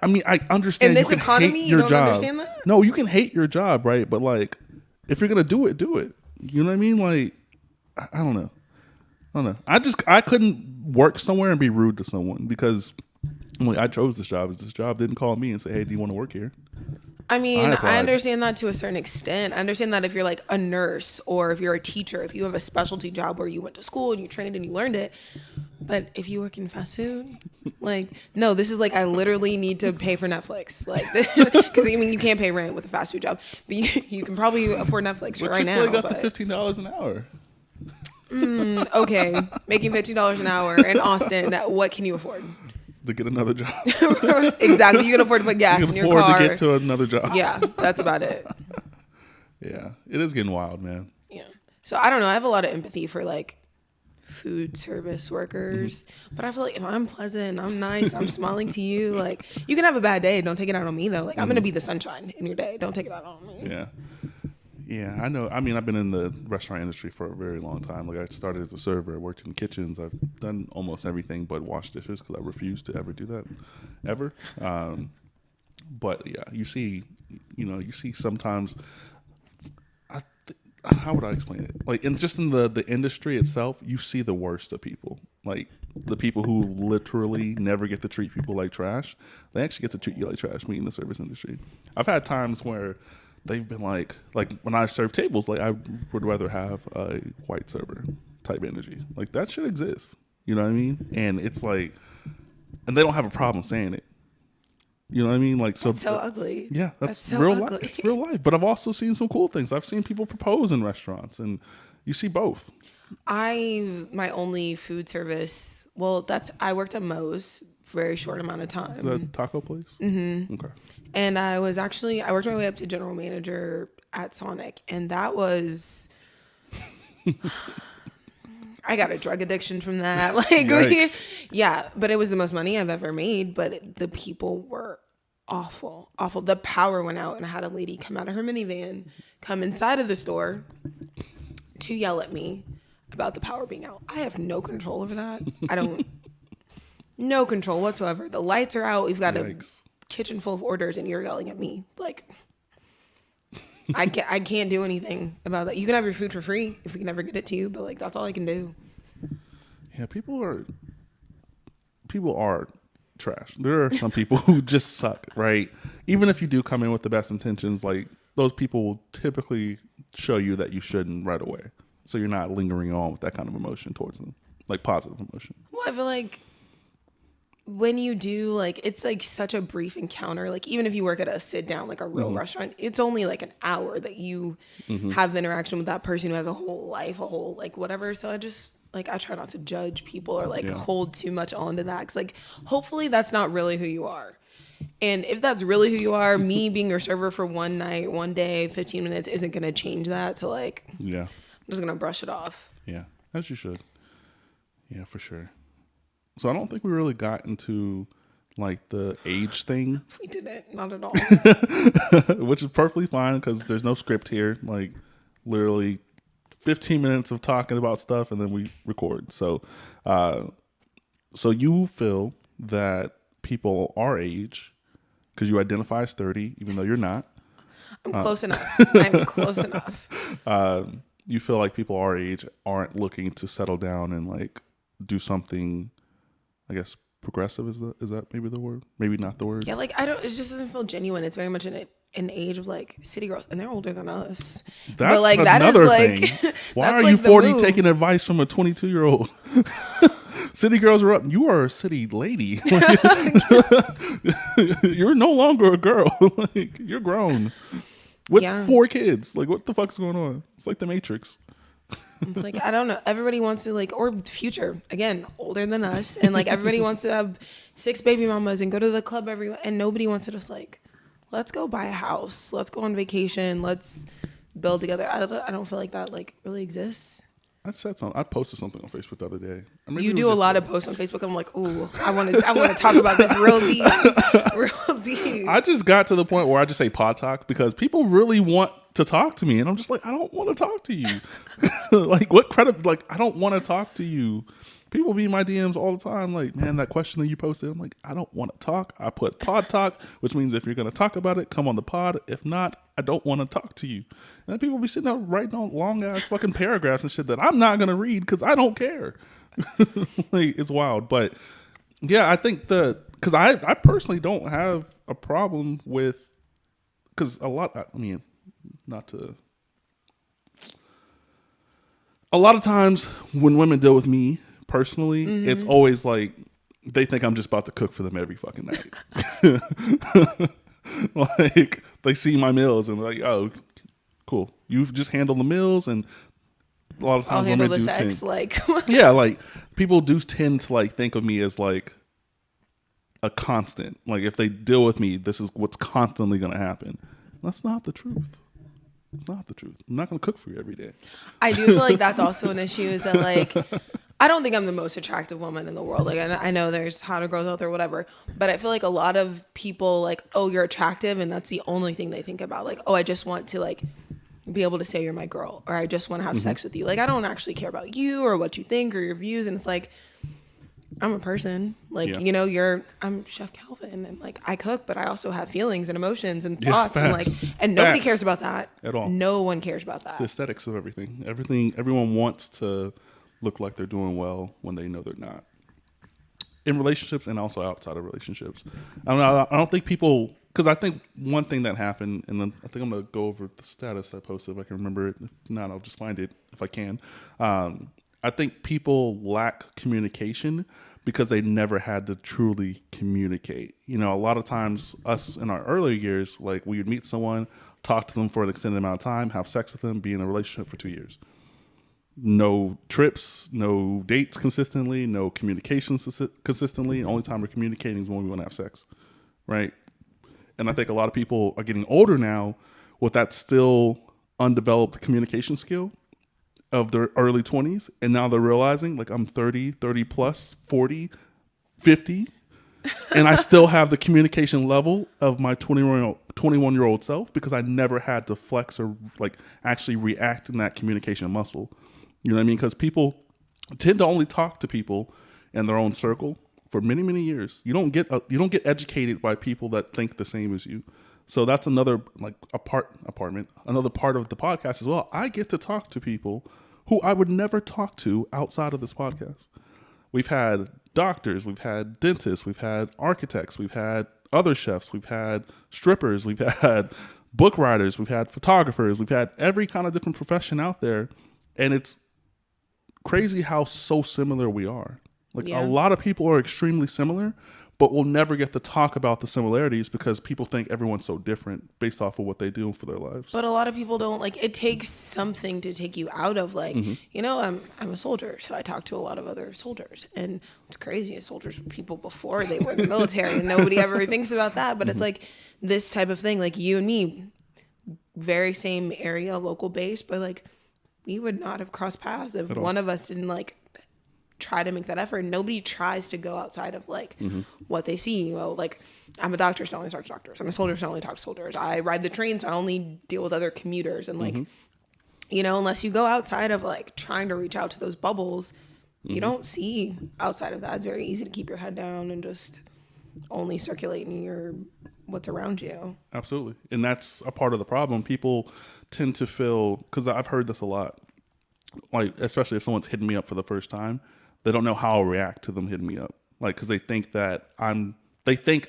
mean, I understand In this you can economy, hate you your don't job. understand that? No, you can hate your job, right? But like, if you're gonna do it, do it. You know what I mean? Like, I don't know. I couldn't work somewhere and be rude to someone because I'm like, I chose this job. This job didn't call me and say, hey, do you want to work here? I mean, applied. I understand that to a certain extent. I understand that if you're like a nurse or if you're a teacher, if you have a specialty job where you went to school and you trained and you learned it. But if you work in fast food, like, no, this is like, I literally need to pay for Netflix. Like, because I mean, you can't pay rent with a fast food job, but you can probably afford Netflix But right Chick-fil-A now. got the $15 an hour. Okay, making $15 an hour in Austin, what can you afford? To get another job. Exactly, you can afford to put gas You in can your afford car. to get to another job. Yeah, that's about it. Yeah, it is getting wild, man. Yeah. So I don't know. I have a lot of empathy for like food service workers, but I feel like if I'm pleasant, I'm nice, I'm smiling to you, like you can have a bad day. Don't take it out on me though. Like I'm gonna be the sunshine in your day. Don't take it out on me. Yeah. Yeah, I know. I mean, I've been in the restaurant industry for a very long time. Like, I started as a server, I worked in kitchens. I've done almost everything but wash dishes because I refuse to ever do that, ever. But yeah, you see sometimes. How would I explain it? Like, just in the industry itself, you see the worst of people. Like the people who literally never get to treat people like trash. They actually get to treat you like trash. Me in the service industry, I've had times where they've been like when I serve tables, like I would rather have a white server type energy. Like that shit exists. You know what I mean? And it's like, and they don't have a problem saying it. You know what I mean? Like, so That's so ugly. yeah, That's that's so real life. ugly. It's real life. But I've also seen some cool things. I've seen people propose in restaurants, and you see both. My only food service. Well, I worked at Moe's for a very short amount of The time, taco place. Mm-hmm. Okay. and I worked my way up to general manager at Sonic, and that was. I got a drug addiction from that. Yikes. Yeah, but it was the most money I've ever made. But the people were awful, awful. The power went out, and I had a lady come out of her minivan, come inside of the store to yell at me about the power being out. I have no control over that. I don't, no control whatsoever. The lights are out. We've got Yikes. a kitchen full of orders, and you're yelling at me. Like, I can't do anything about that. You can have your food for free if we can never get it to you, but like that's all I can do. Yeah, people are trash. There are some people who just suck, right? Even if you do come in with the best intentions, like those people will typically show you that you shouldn't right away. So you're not lingering on with that kind of emotion towards them, like positive emotion. Well, I feel like when you do, like, it's like such a brief encounter. Like, even if you work at a sit down, like a real restaurant, it's only like an hour that you have interaction with that person who has a whole life, a whole, like, whatever. So I try not to judge people or like hold too much onto that. Cause like, hopefully that's not really who you are. And if that's really who you are, me being your server for one night, one day, 15 minutes isn't going to change that. So like, Yeah. I'm just going to brush it off. Yeah. As you should. Yeah, for sure. So I don't think we really got into like the age thing, We didn't, not at all. which is perfectly fine because there's no script here. Like literally 15 minutes of talking about stuff and then we record. So, so you feel that people our age, because you identify as 30, even though you're not. I'm close enough. I'm close enough. You feel like people our age aren't looking to settle down and like do something, I guess, progressive is that maybe the word? Maybe not the word. Yeah, like it just doesn't feel genuine. It's very much an age of like city girls, and they're older than us. That's but like another that is thing. like Why that's are you like the 40 move. taking advice from a 22-year-old? City girls are up. You are a city lady. You're no longer a girl. Like you're grown with 4 kids. Like what the fuck's going on? It's like the Matrix. It's like I don't know. Everybody wants to like, or future again, older than us, and like everybody wants to have 6 baby mamas and go to the club and nobody wants to just like, let's go buy a house, let's go on vacation, let's build together. I don't feel like that like really exists. I said something. I posted something on Facebook the other day. You do a lot of posts on Facebook. I'm like, ooh, I want to talk about this real deep, real deep. I just got to the point where I just say pod talk because people really want to talk to me, and I'm just like, I don't want to talk to you. Like, what credit? Like, I don't want to talk to you. People be in my DMs all the time, like, man, that question that you posted. I'm like, I don't want to talk. I put pod talk, which means if you're gonna talk about it, come on the pod. If not, I don't want to talk to you. And then people be sitting there writing on long ass fucking paragraphs and shit that I'm not gonna read because I don't care. Like, it's wild, but yeah, I think because I personally don't have a problem with because a lot. I mean, not to. A lot of times when women deal with me personally, it's always like they think I'm just about to cook for them every fucking night. Like they see my meals and they're like, oh, cool. You've just handled the meals, and a lot of times I'll handle the do sex. Like yeah, like people do tend to like think of me as like a constant. Like if they deal with me, this is what's constantly going to happen. That's not the truth. It's not the truth. I'm not going to cook for you every day. I do feel like that's also an issue, is that like, I don't think I'm the most attractive woman in the world. Like, I know there's hotter girls out there, whatever. But I feel like a lot of people like, oh, you're attractive, and that's the only thing they think about. Like, oh, I just want to like be able to say you're my girl, or I just want to have sex with you. Like, I don't actually care about you or what you think or your views. And it's like, I'm a person. Like, Yeah. you know, I'm Chef Calvin, and like I cook, but I also have feelings and emotions and Yeah, thoughts, and like, facts. and nobody Facts. cares about that At all. No one cares about It's that. the aesthetics of everything. Everyone wants to look like they're doing well when they know they're not. In relationships and also outside of relationships. I don't think people, because I think one thing that happened, and then I think I'm going to go over the status I posted if I can remember it. If not, I'll just find it if I can. I think people lack communication because they never had to truly communicate. You know, a lot of times us in our earlier years, like we would meet someone, talk to them for an extended amount of time, have sex with them, be in a relationship for 2 years. No trips, no dates consistently, no communications consistently. The only time we're communicating is when we want to have sex, right? And I think a lot of people are getting older now with that still undeveloped communication skill of their early 20s. And now they're realizing, like, I'm 30, 30 plus, 40, 50, and I still have the communication level of my 21-year-old self because I never had to flex or, like, actually react in that communication muscle. You know what I mean? Because people tend to only talk to people in their own circle for many, many years. You don't get educated by people that think the same as you. So that's another another part of the podcast as well. I get to talk to people who I would never talk to outside of this podcast. We've had doctors, we've had dentists, we've had architects, we've had other chefs, we've had strippers, we've had book writers, we've had photographers, we've had every kind of different profession out there. And it's crazy how so similar we are. Like, a lot of people are extremely similar, but we'll never get to talk about the similarities because people think everyone's so different based off of what they do for their lives. But a lot of people don't, like, it takes something to take you out of, like, you know, I'm a soldier, so I talk to a lot of other soldiers. And what's crazy is soldiers were people before they were in the military, and nobody ever thinks about that. But it's like this type of thing, like you and me, very same area, local base, but like we would not have crossed paths if one of us didn't like try to make that effort. Nobody tries to go outside of like what they see. You know, like I'm a doctor, so I only talk to doctors. I'm a soldier, so I only talk to soldiers. I ride the train, so I only deal with other commuters. And like, you know, unless you go outside of like trying to reach out to those bubbles, you don't see outside of that. It's very easy to keep your head down and just only circulate in your what's around you. Absolutely. And that's a part of the problem. People tend to feel, because I've heard this a lot, like, especially if someone's hitting me up for the first time, they don't know how I'll react to them hitting me up. Like, because they think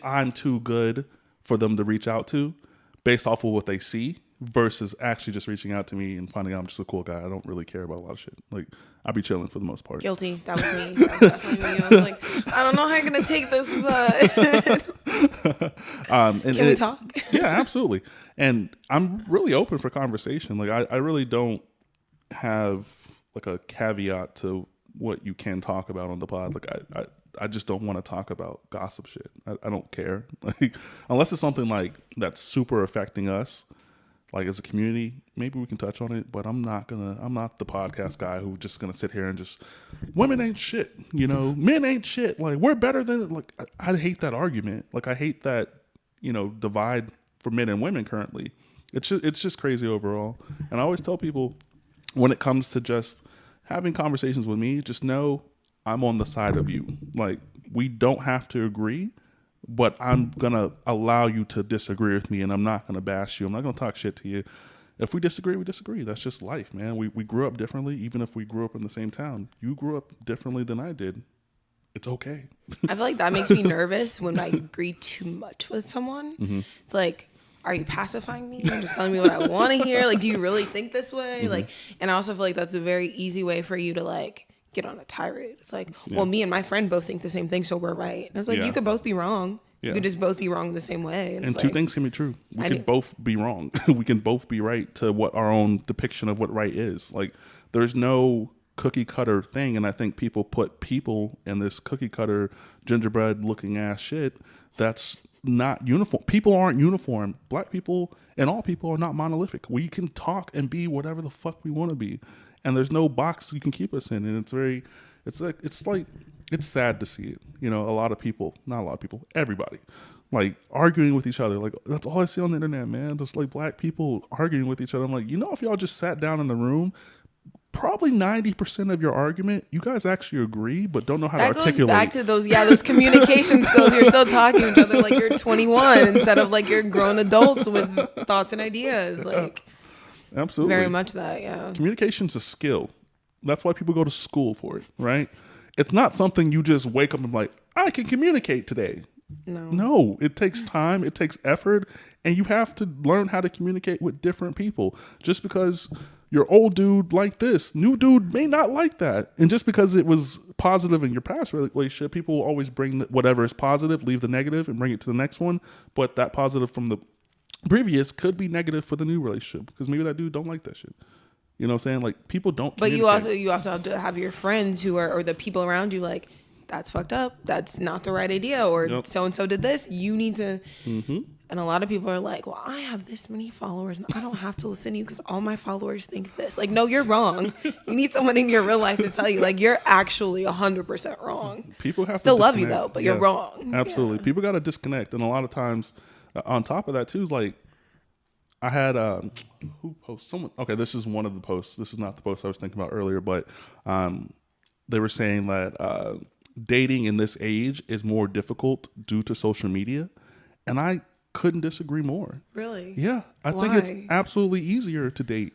I'm too good for them to reach out to based off of what they see versus actually just reaching out to me and finding out I'm just a cool guy. I don't really care about a lot of shit. Like, I'll be chilling for the most part. Guilty. That was me. That was definitely me. I was like, I don't know how you're going to take this, but can we talk? Yeah, absolutely. And I'm really open for conversation. Like, I really don't have like a caveat to what you can talk about on the pod. Like, I just don't want to talk about gossip shit. I don't care. Like, unless it's something like that's super affecting us, like as a community, maybe we can touch on it, but I'm not the podcast guy who's just gonna sit here and just, women ain't shit, you know, men ain't shit, like we're better than, like, I hate that argument. Like, I hate that, you know, divide for men and women currently. It's just crazy overall. And I always tell people, when it comes to just having conversations with me, just know I'm on the side of you. Like, we don't have to agree, but I'm going to allow you to disagree with me, and I'm not going to bash you. I'm not going to talk shit to you. If we disagree, we disagree. That's just life, man. We grew up differently, even if we grew up in the same town. You grew up differently than I did. It's okay. I feel like that makes me nervous when I agree too much with someone. It's like, are you pacifying me? You're just telling me what I want to hear. Like, do you really think this way? Like, and I also feel like that's a very easy way for you to like get on a tirade. It's like, well, me and my friend both think the same thing, so we're right. And it's like, you could both be wrong. You could just both be wrong the same way. And two things can be true. We can both be wrong. We can both be right to what our own depiction of what right is. Like, there's no cookie cutter thing. And I think people put people in this cookie cutter gingerbread looking ass shit that's not uniform. People aren't uniform. Black people and all people are not monolithic. We can talk and be whatever the fuck we want to be, and there's no box you can keep us in. And it's sad to see it. You know, a lot of people, not a lot of people, everybody, like arguing with each other. Like that's all I see on the internet, man. Just like black people arguing with each other. I'm like, you know, if y'all just sat down in the room, probably 90% of your argument, you guys actually agree, but don't know how to articulate. That goes back to those communication skills. You're still talking to each other like you're 21 instead of like you're grown adults with thoughts and ideas. Like, absolutely. Very much that, yeah. Communication's a skill. That's why people go to school for it, right? It's not something you just wake up and be like, I can communicate today. No, it takes time, it takes effort, and you have to learn how to communicate with different people. Just because your old dude like this, new dude may not like that. And just because it was positive in your past relationship, people will always bring whatever is positive, leave the negative, and bring it to the next one. But that positive from the previous could be negative for the new relationship because maybe that dude don't like that shit. You know what I'm saying? Like people don't. But you also have to have your friends who are, or the people around you, like, that's fucked up. That's not the right idea. Or so and so did this. You need to. Mm-hmm. And a lot of people are like, well, I have this many followers and I don't have to listen to you because all my followers think this. Like, no, you're wrong. You need someone in your real life to tell you, like, you're actually 100% wrong. People have still to love you though, but you're wrong. Absolutely. Yeah. People got to disconnect. And a lot of times on top of that too, like I had, who posts someone? Okay. This is one of the posts. This is not the post I was thinking about earlier, but they were saying that dating in this age is more difficult due to social media. And I couldn't disagree more. Really? Yeah. I think it's absolutely easier to date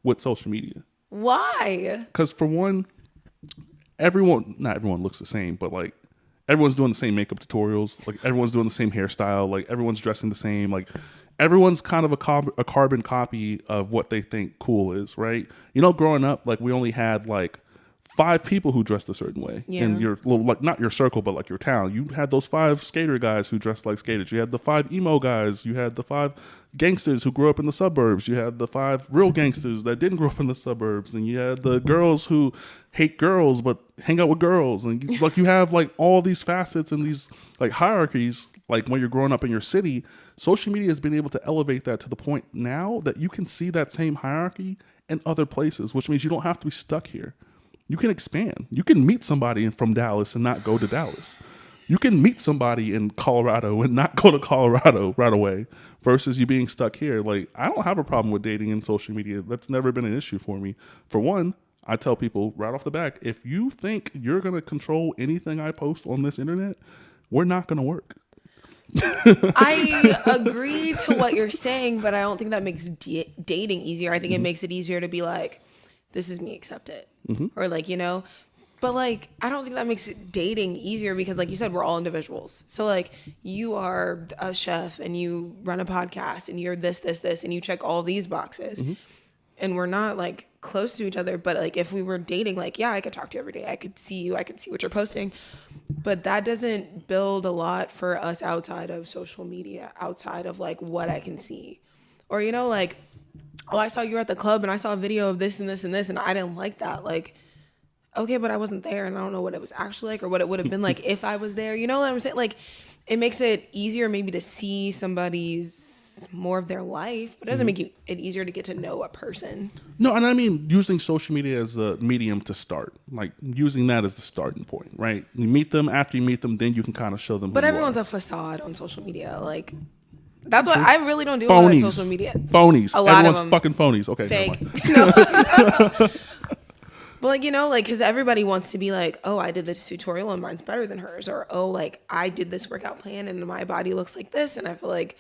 with social media. Why? Because for one, not everyone looks the same, but like everyone's doing the same makeup tutorials. Like everyone's doing the same hairstyle. Like everyone's dressing the same. Like everyone's kind of a carbon copy of what they think cool is, right? You know, growing up, like we only had like 5 people who dressed a certain way in your little, like not your circle, but like your town. You had those 5 skater guys who dressed like skaters. You had the 5 emo guys. You had the 5 gangsters who grew up in the suburbs. You had the 5 real gangsters that didn't grow up in the suburbs. And you had the girls who hate girls but hang out with girls. And you have like all these facets and these like hierarchies. Like when you're growing up in your city, social media has been able to elevate that to the point now that you can see that same hierarchy in other places, which means you don't have to be stuck here. You can expand. You can meet somebody from Dallas and not go to Dallas. You can meet somebody in Colorado and not go to Colorado right away versus you being stuck here. Like, I don't have a problem with dating in social media. That's never been an issue for me. For one, I tell people right off the back, if you think you're going to control anything I post on this internet, we're not going to work. I agree to what you're saying, but I don't think that makes dating easier. I think it makes it easier to be like, this is me, accept it. Or like, you know, but like, I don't think that makes dating easier because like you said, we're all individuals. So like you are a chef and you run a podcast and you're this, and you check all these boxes and we're not like close to each other. But like, if we were dating, like, yeah, I could talk to you every day. I could see you. I could see what you're posting, but that doesn't build a lot for us outside of social media, outside of like what I can see. Or, you know, like, oh, I saw you were at the club and I saw a video of this and this and this and I didn't like that. Like, okay, but I wasn't there and I don't know what it was actually like or what it would have been like if I was there. You know what I'm saying? Like, it makes it easier maybe to see somebody's more of their life, but it doesn't make it easier to get to know a person. No, and I mean using social media as a medium to start, like using that as the starting point, right? You meet them, after you meet them, then you can kind of show them. But everyone's a facade on social media, like. That's why I really don't do phonies. A lot of social media. Phonies. A lot Everyone's of them. Fucking phonies. Okay. Fake. No. But like, you know, like, because everybody wants to be like, oh, I did this tutorial and mine's better than hers. Or, oh, like, I did this workout plan and my body looks like this. And I feel like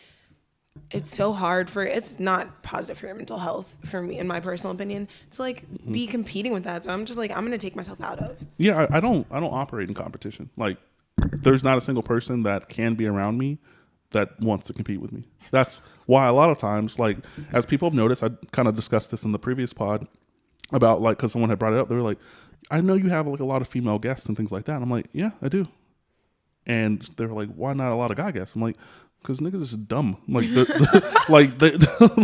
it's so hard it's not positive for your mental health, for me, in my personal opinion, to like be competing with that. So I'm just like, I'm going to take myself out of. Yeah, I don't operate in competition. Like, there's not a single person that can be around me that wants to compete with me. That's why a lot of times, like, as people have noticed, I kind of discussed this in the previous pod about, like, because someone had brought it up, they were like, I know you have like a lot of female guests and things like that. And I'm like, yeah, I do. And they were like, why not a lot of guy guests? I'm like, because niggas is dumb. Like,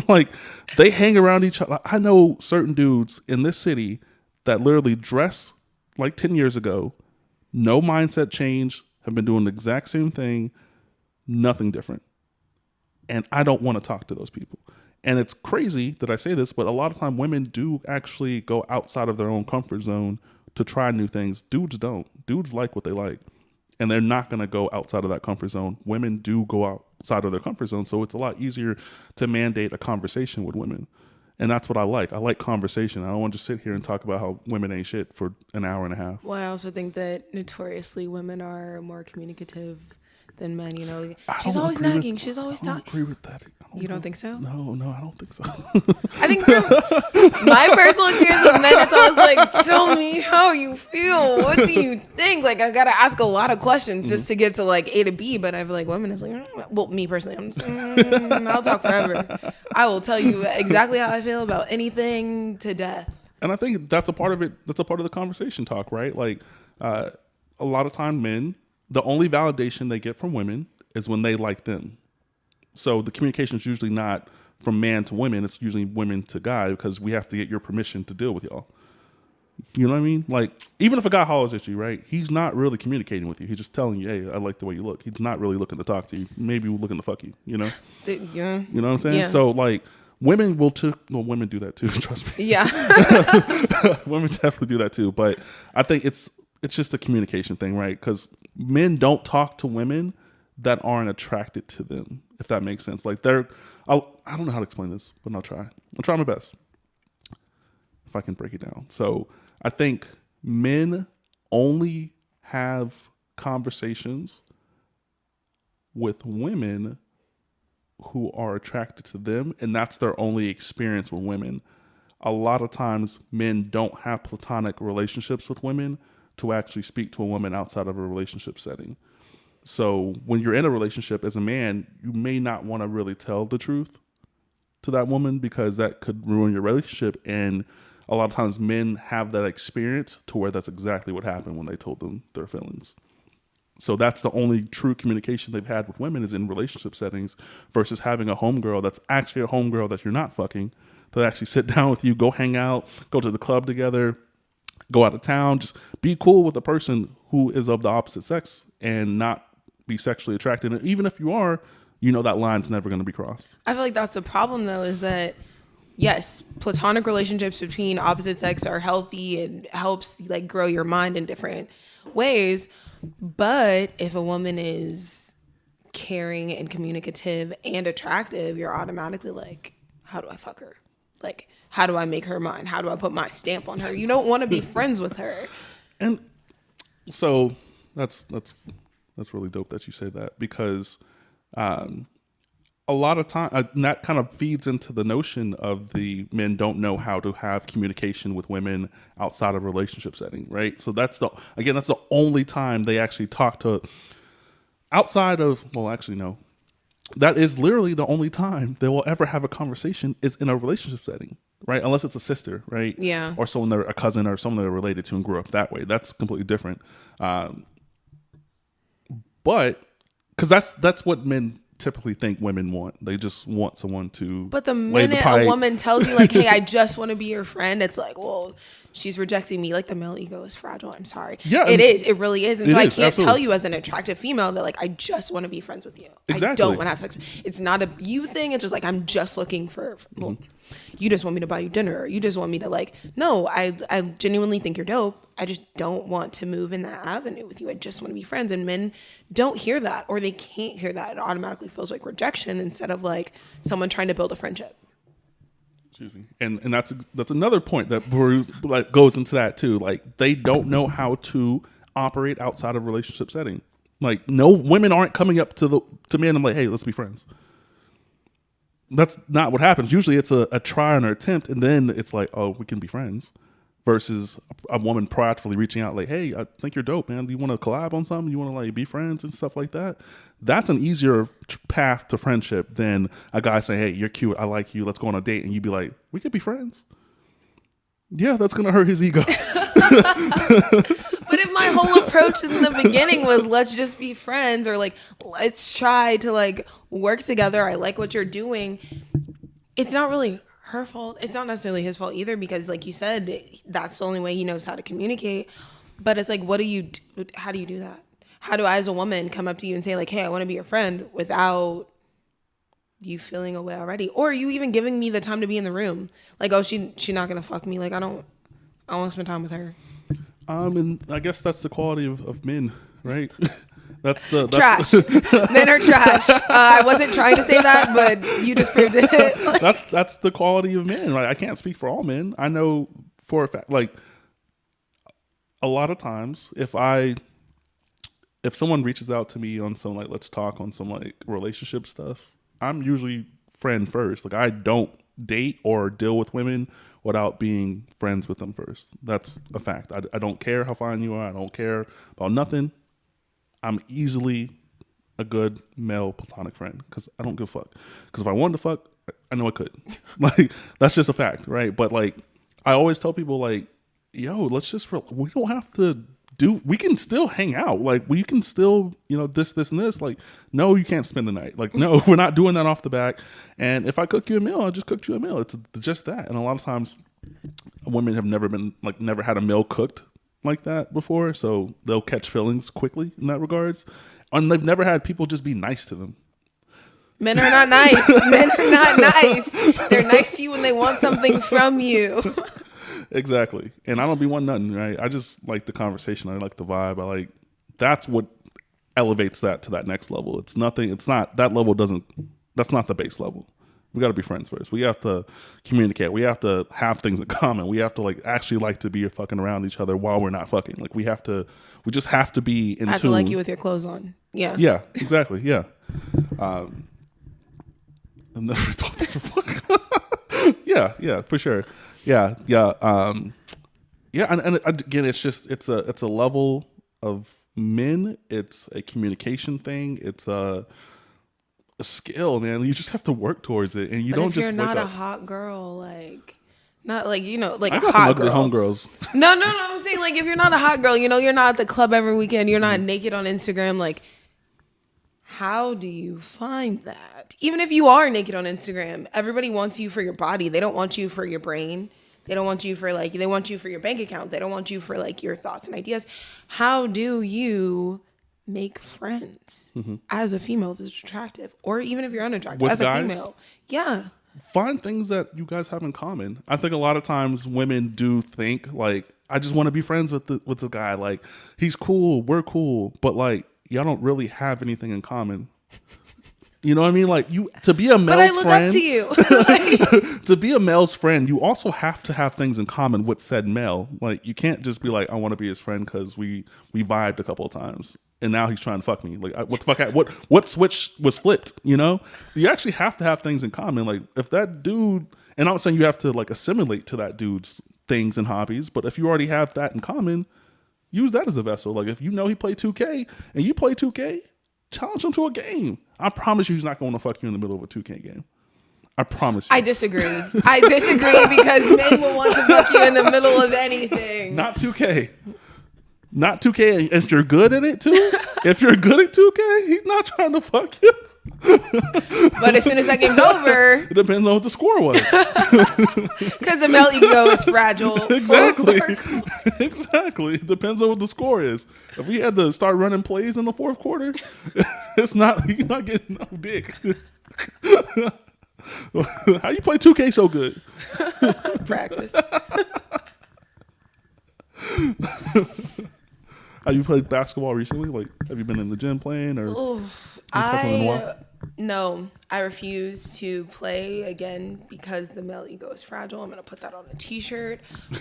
like they hang around each other. I know certain dudes in this city that literally dress like 10 years ago, no mindset change, have been doing the exact same thing, Nothing different. And I don't want to talk to those people. And it's crazy that I say this, but a lot of time women do actually go outside of their own comfort zone to try new things. Dudes don't. Dudes like what they like. And they're not going to go outside of that comfort zone. Women do go outside of their comfort zone. So it's a lot easier to mandate a conversation with women. And that's what I like. I like conversation. I don't want to just sit here and talk about how women ain't shit for an hour and a half. Well, I also think that notoriously women are more communicative than men. You know, she's always nagging. She's always talking. I don't agree with that. You don't think so? No, I don't think so. I think my personal experience with men, it's always like, tell me how you feel. What do you think? Like, I gotta ask a lot of questions just to get to like A to B. But I feel like women is like, well, me personally, I'm just, I'll talk forever. I will tell you exactly how I feel about anything to death. And I think that's a part of it. That's a part of the conversation talk, right? Like, a lot of time men, the only validation they get from women is when they like them. So the communication is usually not from man to women. It's usually women to guy because we have to get your permission to deal with y'all. You know what I mean? Like, even if a guy hollers at you, right? He's not really communicating with you. He's just telling you, hey, I like the way you look. He's not really looking to talk to you. Maybe looking to fuck you, you know? Yeah. You know what I'm saying? Yeah. So, like, women will women do that too, trust me. Yeah. Women definitely do that too. But I think it's just a communication thing, right? Because men don't talk to women that aren't attracted to them, if that makes sense. Like, I don't know how to explain this, but I'll try. I'll try my best if I can break it down. So I think men only have conversations with women who are attracted to them, and that's their only experience with women. A lot of times men don't have platonic relationships with women to actually speak to a woman outside of a relationship setting. So when you're in a relationship as a man, you may not want to really tell the truth to that woman because that could ruin your relationship. And a lot of times men have that experience to where that's exactly what happened when they told them their feelings. So that's the only true communication they've had with women is in relationship settings versus having a homegirl that's actually a homegirl that you're not fucking, to actually sit down with you, go hang out, go to the club together, go out of town, just be cool with a person who is of the opposite sex and not be sexually attracted. And even if you are, you know that line's never going to be crossed. I feel like that's the problem, though, is that, yes, platonic relationships between opposite sex are healthy and helps like grow your mind in different ways. But if a woman is caring and communicative and attractive, you're automatically like, how do I fuck her? Like, how do I make her mine? How do I put my stamp on her? You don't want to be friends with her. And so that's really dope that you say that, because a lot of time that kind of feeds into the notion of the men don't know how to have communication with women outside of a relationship setting, right? So that's the only time they actually talk to outside of, well, actually, no. That is literally the only time they will ever have a conversation is in a relationship setting, right? Unless it's a sister, right? Yeah. Or someone they're a cousin or someone they're related to and grew up that way. That's completely different. But because that's what men typically think women want. They just want someone to. But the lay minute a woman tells you like, "Hey, I just want to be your friend," it's like, well, she's rejecting me. Like, the male ego is fragile. I'm sorry. Yeah, it is. It really is. And so I can't absolutely tell you as an attractive female that like I just want to be friends with you. Exactly. I don't want to have sex. It's not a you thing. It's just like I'm just looking for. Well, you just want me to buy you dinner. Or you just want me to like. No, I genuinely think you're dope. I just don't want to move in that avenue with you. I just want to be friends. And men don't hear that, or they can't hear that. It automatically feels like rejection instead of like someone trying to build a friendship. Excuse me. And that's another point that like goes into that too. Like, they don't know how to operate outside of a relationship setting. Like, no, women aren't coming up to me and I'm like, hey, let's be friends. That's not what happens. Usually it's a try and an attempt, and then it's like, oh, we can be friends. Versus a woman proactively reaching out like, hey, I think you're dope, man. Do you want to collab on something? You want to like be friends and stuff like that? That's an easier path to friendship than a guy saying, hey, you're cute. I like you. Let's go on a date. And you'd be like, we could be friends. Yeah, that's going to hurt his ego. But if my whole approach in the beginning was let's just be friends, or like let's try to like work together, I like what you're doing, it's not really her fault. It's not necessarily his fault either, because like you said, that's the only way he knows how to communicate. But it's like, what do you do? How do you do that? how do I as a woman come up to you and say like, hey, I want to be your friend without you feeling away already, or you even giving me the time to be in the room? Like, oh, she not gonna fuck me. Like, I don't want to spend time with her. And I guess that's the quality of men, right? That's Trash. Men are trash. I wasn't trying to say that, but you just proved it. Like, that's the quality of men. Like, I can't speak for all men. I know for a fact, like, a lot of times if someone reaches out to me on some, like, let's talk on some, like, relationship stuff, I'm usually friend first. Like, I don't date or deal with women without being friends with them first. That's a fact. I don't care how fine you are. I don't care about nothing. I'm easily a good male platonic friend because I don't give a fuck. Because if I wanted to fuck, I know I could. Like, that's just a fact, right? But, like, I always tell people, like, yo, let's just, we don't have to we can still hang out. Like, we can still, this, and this. Like, no, you can't spend the night. Like, no, we're not doing that off the back. And if I cook you a meal, I just cooked you a meal. It's just that. And a lot of times women have never had a meal cooked like that before. So they'll catch feelings quickly in that regards. And they've never had people just be nice to them. men are not nice. Men are not nice. They're nice to you when they want something from you. Exactly. And I don't be one nothing, right? I just like the conversation. I like the vibe. That's what elevates that to that next level. It's not that's not the base level. We got to be friends first. We have to communicate. We have to have things in common. We have to actually like to be fucking around each other while we're not fucking. Like, we just have to be in tune. I have to like you with your clothes on. Yeah. Yeah, exactly. Yeah. I've never told you for fuck. Yeah, for sure. Yeah. And again, it's a level of men. It's a communication thing. It's a skill, man. You just have to work towards it, and But don't if just. you're not wake a up. hot girl, like, not like, like I a got some hot ugly girl. homegirls. No. I'm saying, like, if you're not a hot girl, you're not at the club every weekend. You're not naked on Instagram. Like, how do you find that? Even if you are naked on Instagram, everybody wants you for your body. They don't want you for your brain. They don't want you for they want you for your bank account. They don't want you for your thoughts and ideas. How do you make friends as a female that's attractive? Or even if you're unattractive, With as guys? a female. Yeah. Find things that you guys have in common. I think a lot of times women do think I just want to be friends with the guy. Like, he's cool, we're cool, but y'all don't really have anything in common. You know what I mean? To be a male's But I look friend, up to you. to be a male's friend, you also have to have things in common with said male. You can't just be like, I want to be his friend because we vibed a couple of times and now he's trying to fuck me. What the fuck? What switch was flipped? You actually have to have things in common. If that dude, and I'm not saying you have to assimilate to that dude's things and hobbies, but if you already have that in common, use that as a vessel. If he play 2K and you play 2K, challenge him to a game. I promise you he's not going to fuck you in the middle of a 2K game. I promise you. I disagree because men will want to fuck you in the middle of anything. Not 2K. Not 2K. If you're good at it too, if you're good at 2K, he's not trying to fuck you. But as soon as that game's over, it depends on what the score was. Because the male ego is fragile. Exactly. Exactly. It depends on what the score is. If we had to start running plays in the fourth quarter, you're not getting no dick. How you play 2K so good? Practice. Have you played basketball recently? Have you been in the gym playing or? No, I refuse to play again because the male ego is fragile. I'm going to put that on a t-shirt.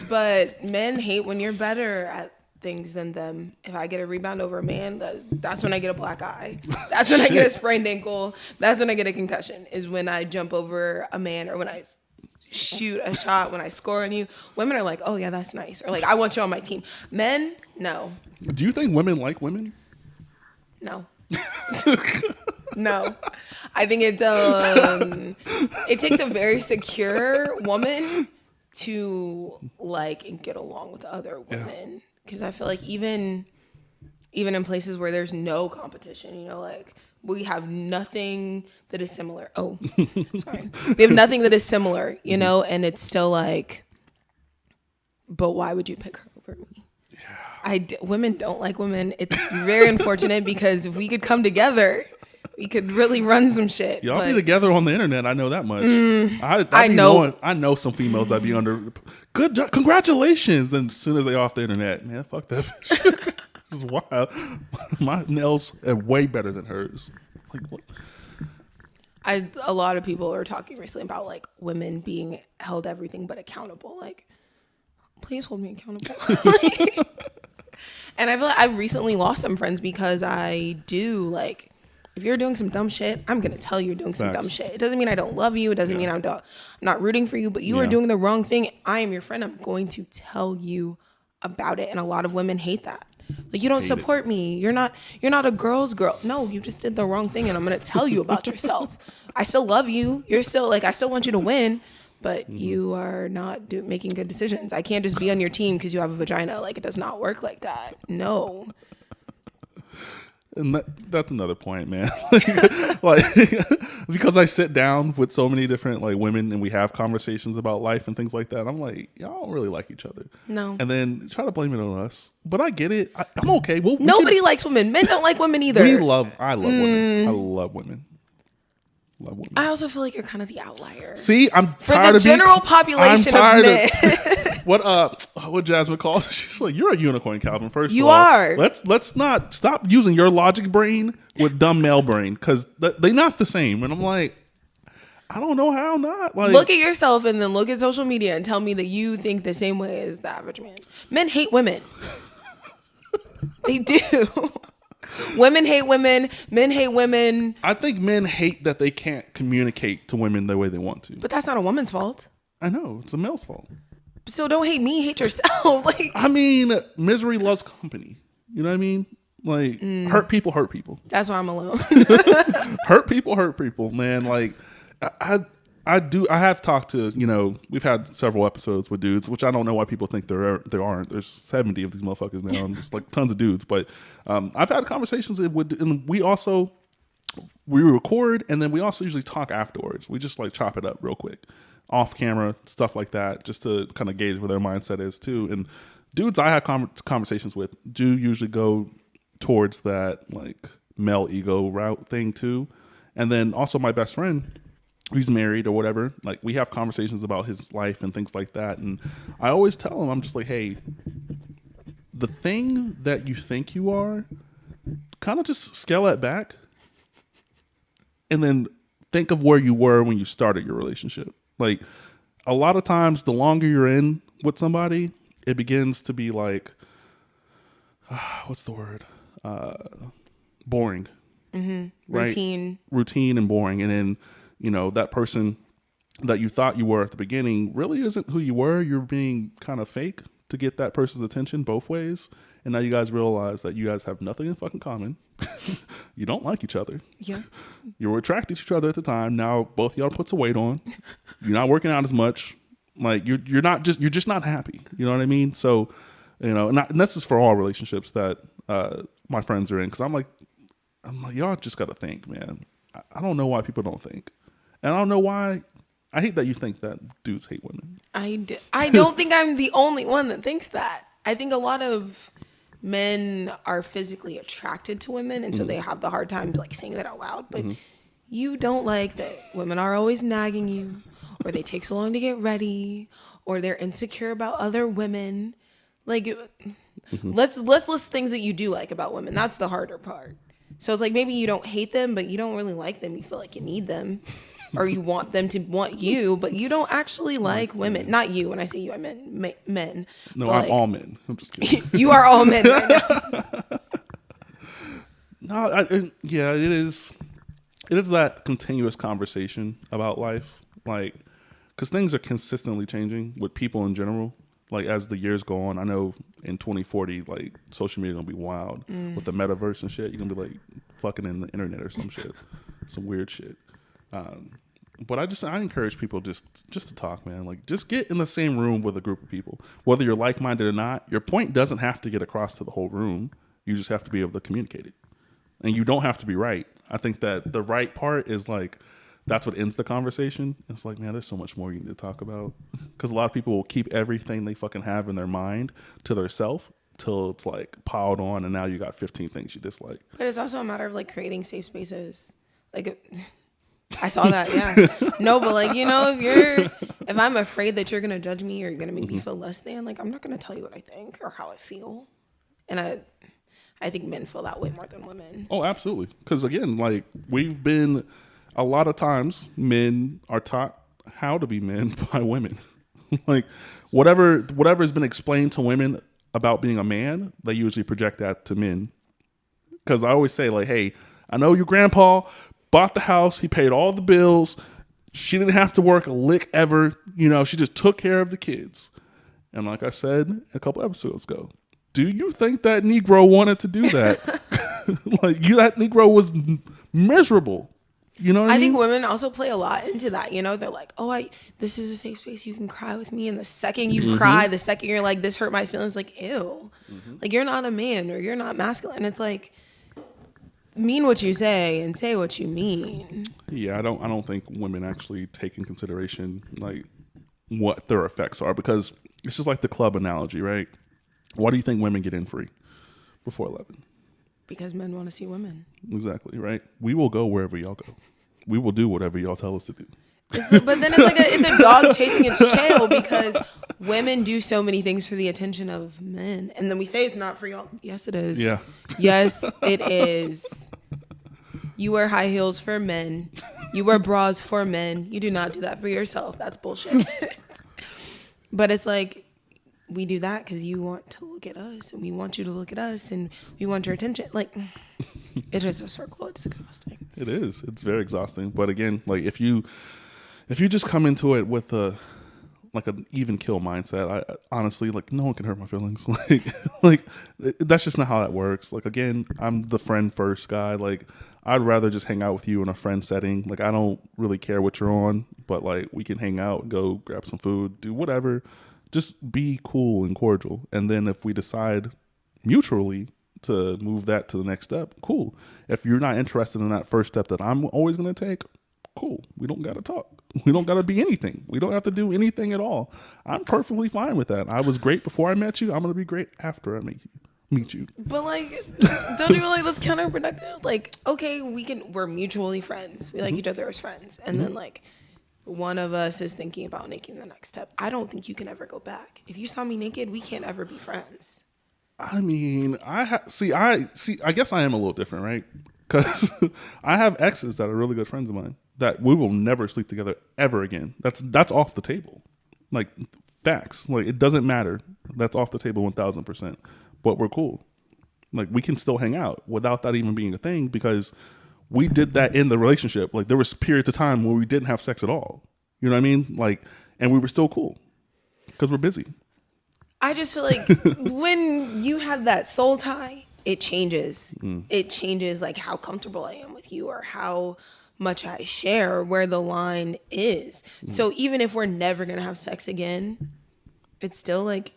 But men hate when you're better at things than them. If I get a rebound over a man, that's when I get a black eye. That's when I get a sprained ankle. That's when I get a concussion, is when I jump over a man or when I shoot a shot, when I score on you. Women are like, oh yeah, that's nice. Or I want you on my team. Men, no. Do you think women like women? No. No. I think it takes a very secure woman to like and get along with other women. Because I feel like even in places where there's no competition, we have nothing that is similar. Oh, sorry. We have nothing that is similar, and it's still but why would you pick her over me? Women don't like women. It's very unfortunate because if we could come together, we could really run some shit. Y'all be But together on the internet. I know that much. I know. I know some females that be under good job, congratulations. Then as soon as they off the internet, man, fuck that bitch. It's wild. My nails are way better than hers. Like what? A lot of people are talking recently about like women being held everything but accountable. Like, please hold me accountable. And I feel like I've recently lost some friends because I do like, if you're doing some dumb shit, I'm gonna tell you you're doing some dumb shit. It doesn't mean I don't love you. It doesn't mean I'm not rooting for you. But you are doing the wrong thing. I am your friend. I'm going to tell you about it. And a lot of women hate that. Like, you don't support me. You're not a girl's girl. No, you just did the wrong thing, and I'm gonna tell you about yourself. I still love you. You're still like, I still want you to win, but you are not making good decisions. I can't just be on your team because you have a vagina. Like, it does not work like that. No. And that's another point, man. like, because I sit down with so many different like women and we have conversations about life and things like that. I'm like, y'all don't really like each other. No. And then try to blame it on us. But I get it. I'm okay. Nobody likes women. Men don't like women either. I love women. I love women. Love women. I also feel like you're kind of the outlier. See, I'm for tired the general population of men. What Jasmine called? She's like, you're a unicorn, Calvin. First, you of all, are. Let's not stop using your logic brain with dumb male brain because they're not the same. And I'm like, I don't know how not. Like, look at yourself and then look at social media and tell me that you think the same way as the average man. Men hate women. They do. Women hate women. Men hate women. I think men hate that they can't communicate to women the way they want to. But that's not a woman's fault. I know. It's a male's fault. So don't hate me. Hate yourself. Like, I mean, misery loves company. You know what I mean? Like, hurt people hurt people. That's why I'm alone. Hurt people, man. Like, I have talked to, we've had several episodes with dudes, which I don't know why people think there aren't. There's 70 of these motherfuckers now, and just like tons of dudes. But I've had conversations with, and we record, and then we also usually talk afterwards. We just like chop it up real quick, off camera, stuff like that, just to kind of gauge where their mindset is too. And dudes I have conversations with do usually go towards that like male ego route thing too. And then also my best friend, who's married or whatever, like we have conversations about his life and things like that. And I always tell him, I'm just like, hey, the thing that you think you are, kind of just scale that back and then think of where you were when you started your relationship. Like, a lot of times, the longer you're in with somebody, it begins to be like, what's the word? Boring. Mm-hmm. Right? Routine and boring. And then, that person that you thought you were at the beginning really isn't who you were. You're being kind of fake to get that person's attention both ways. And now you guys realize that you guys have nothing in fucking common. You don't like each other. Yeah. You were attracted to each other at the time. Now both y'all put some weight on. You're not working out as much. Like you're just not happy. You know what I mean? So, and this is for all relationships that my friends are in. Because I'm like, y'all just got to think, man. I don't know why people don't think. And I don't know why. I hate that you think that dudes hate women. I don't think I'm the only one that thinks that. I think a lot of men are physically attracted to women, and so they have the hard time like saying that out loud. But you don't like that women are always nagging you, or they take so long to get ready, or they're insecure about other women. Like, let's list things that you do like about women. That's the harder part. So it's like maybe you don't hate them, but you don't really like them. You feel like you need them. Or you want them to want you, but you don't actually like women. Not you. When I say you, I meant men. No, I'm all men. I'm just kidding. You are all men right now. No, yeah, it is. It is that continuous conversation about life, like, because things are consistently changing with people in general. Like as the years go on, I know in 2040, like social media gonna be wild with the metaverse and shit. You're gonna be like fucking in the internet or some shit, some weird shit. But I encourage people just to talk, man. Like, just get in the same room with a group of people, whether you're like-minded or not. Your point doesn't have to get across to the whole room. You just have to be able to communicate it, and you don't have to be right. I think that the right part is like that's what ends the conversation. It's like, man, there's so much more you need to talk about, because a lot of people will keep everything they fucking have in their mind to till it's like piled on, and now you got 15 things you dislike. But it's also a matter of like creating safe spaces. Like, I saw that, yeah. No, but like, you know, if I'm afraid that you're gonna judge me or you're gonna make me feel less than, like, I'm not gonna tell you what I think or how I feel. And I think men feel that way more than women. Oh, absolutely. Because again, like we've been a lot of times, men are taught how to be men by women. Like whatever has been explained to women about being a man, they usually project that to men. Because I always say, like, hey, I know your grandpa bought the house, he paid all the bills, she didn't have to work a lick ever, you know, she just took care of the kids. And like I said a couple episodes ago, do you think that Negro wanted to do that? That Negro was miserable. You know what I mean? I think women also play a lot into that. You know, they're like, oh, this is a safe space. You can cry with me. And the second you cry, the second you're like, this hurt my feelings, like, ew. Like, you're not a man or you're not masculine. It's like, mean what you say and say what you mean. Yeah, I don't think women actually take in consideration like what their effects are, because it's just like the club analogy, right? Why do you think women get in free before 11? Because men want to see women. Exactly, right? We will go wherever y'all go. We will do whatever y'all tell us to do. But then it's a dog chasing its tail, because women do so many things for the attention of men. And then we say it's not for y'all. Yes, it is. Yeah. Yes, it is. You wear high heels for men. You wear bras for men. You do not do that for yourself. That's bullshit. But it's like, we do that because you want to look at us and we want you to look at us and we want your attention. Like, it is a circle. It's exhausting. It is. It's very exhausting. But again, like if you just come into it with an even kill mindset, I honestly, like, no one can hurt my feelings. Like that's just not how that works. Like, again, I'm the friend first guy. Like, I'd rather just hang out with you in a friend setting. Like, I don't really care what you're on, but like we can hang out, go grab some food, do whatever. Just be cool and cordial. And then if we decide mutually to move that to the next step, cool. If you're not interested in that first step that I'm always going to take, cool. We don't got to talk. We don't got to be anything. We don't have to do anything at all. I'm perfectly fine with that. I was great before I met you. I'm going to be great after I meet you. But like, don't you feel like that's counterproductive? Like, okay, we're mutually friends. We like each other as friends. And then like, one of us is thinking about making the next step. I don't think you can ever go back. If you saw me naked, we can't ever be friends. I mean, I guess I am a little different, right? Because I have exes that are really good friends of mine that we will never sleep together ever again. That's off the table. Like, facts. Like, it doesn't matter. That's off the table 1,000%. But we're cool. Like, we can still hang out without that even being a thing, because we did that in the relationship. Like, there was periods of time where we didn't have sex at all. You know what I mean? Like, and we were still cool because we're busy. I just feel like when you have that soul tie, it changes. It changes like how comfortable I am with you or how much I share, where the line is. So even if we're never going to have sex again, it still like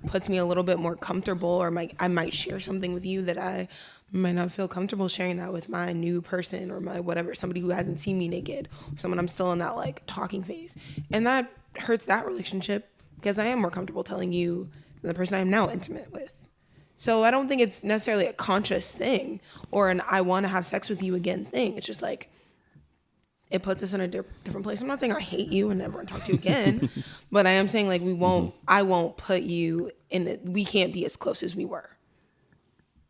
puts me a little bit more comfortable, or I might share something with you that I might not feel comfortable sharing that with my new person or my whatever, somebody who hasn't seen me naked, or someone I'm still in that like talking phase. And that hurts that relationship, because I am more comfortable telling you than the person I'm now intimate with. So I don't think it's necessarily a conscious thing or an I want to have sex with you again thing. It's just like, it puts us in a different place. I'm not saying I hate you and never want to talk to you again, but I am saying like I won't put you in it. We can't be as close as we were.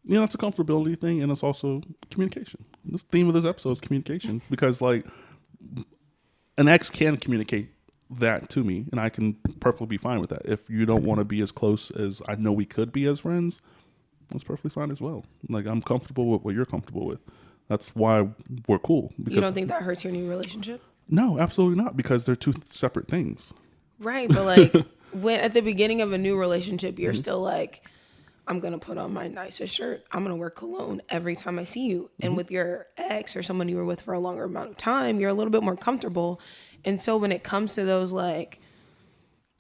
You know, it's a comfortability thing, and it's also communication. This theme of this episode is communication, because like an ex can communicate that to me, and I can perfectly be fine with that. If you don't want to be as close as I know we could be as friends, that's perfectly fine as well. Like, I'm comfortable with what you're comfortable with. That's why we're cool. You don't think that hurts your new relationship? No, absolutely not, because they're two separate things. Right, but like when at the beginning of a new relationship, you're still like, I'm going to put on my nicest shirt. I'm going to wear cologne every time I see you. And with your ex or someone you were with for a longer amount of time, you're a little bit more comfortable. And so when it comes to those, like,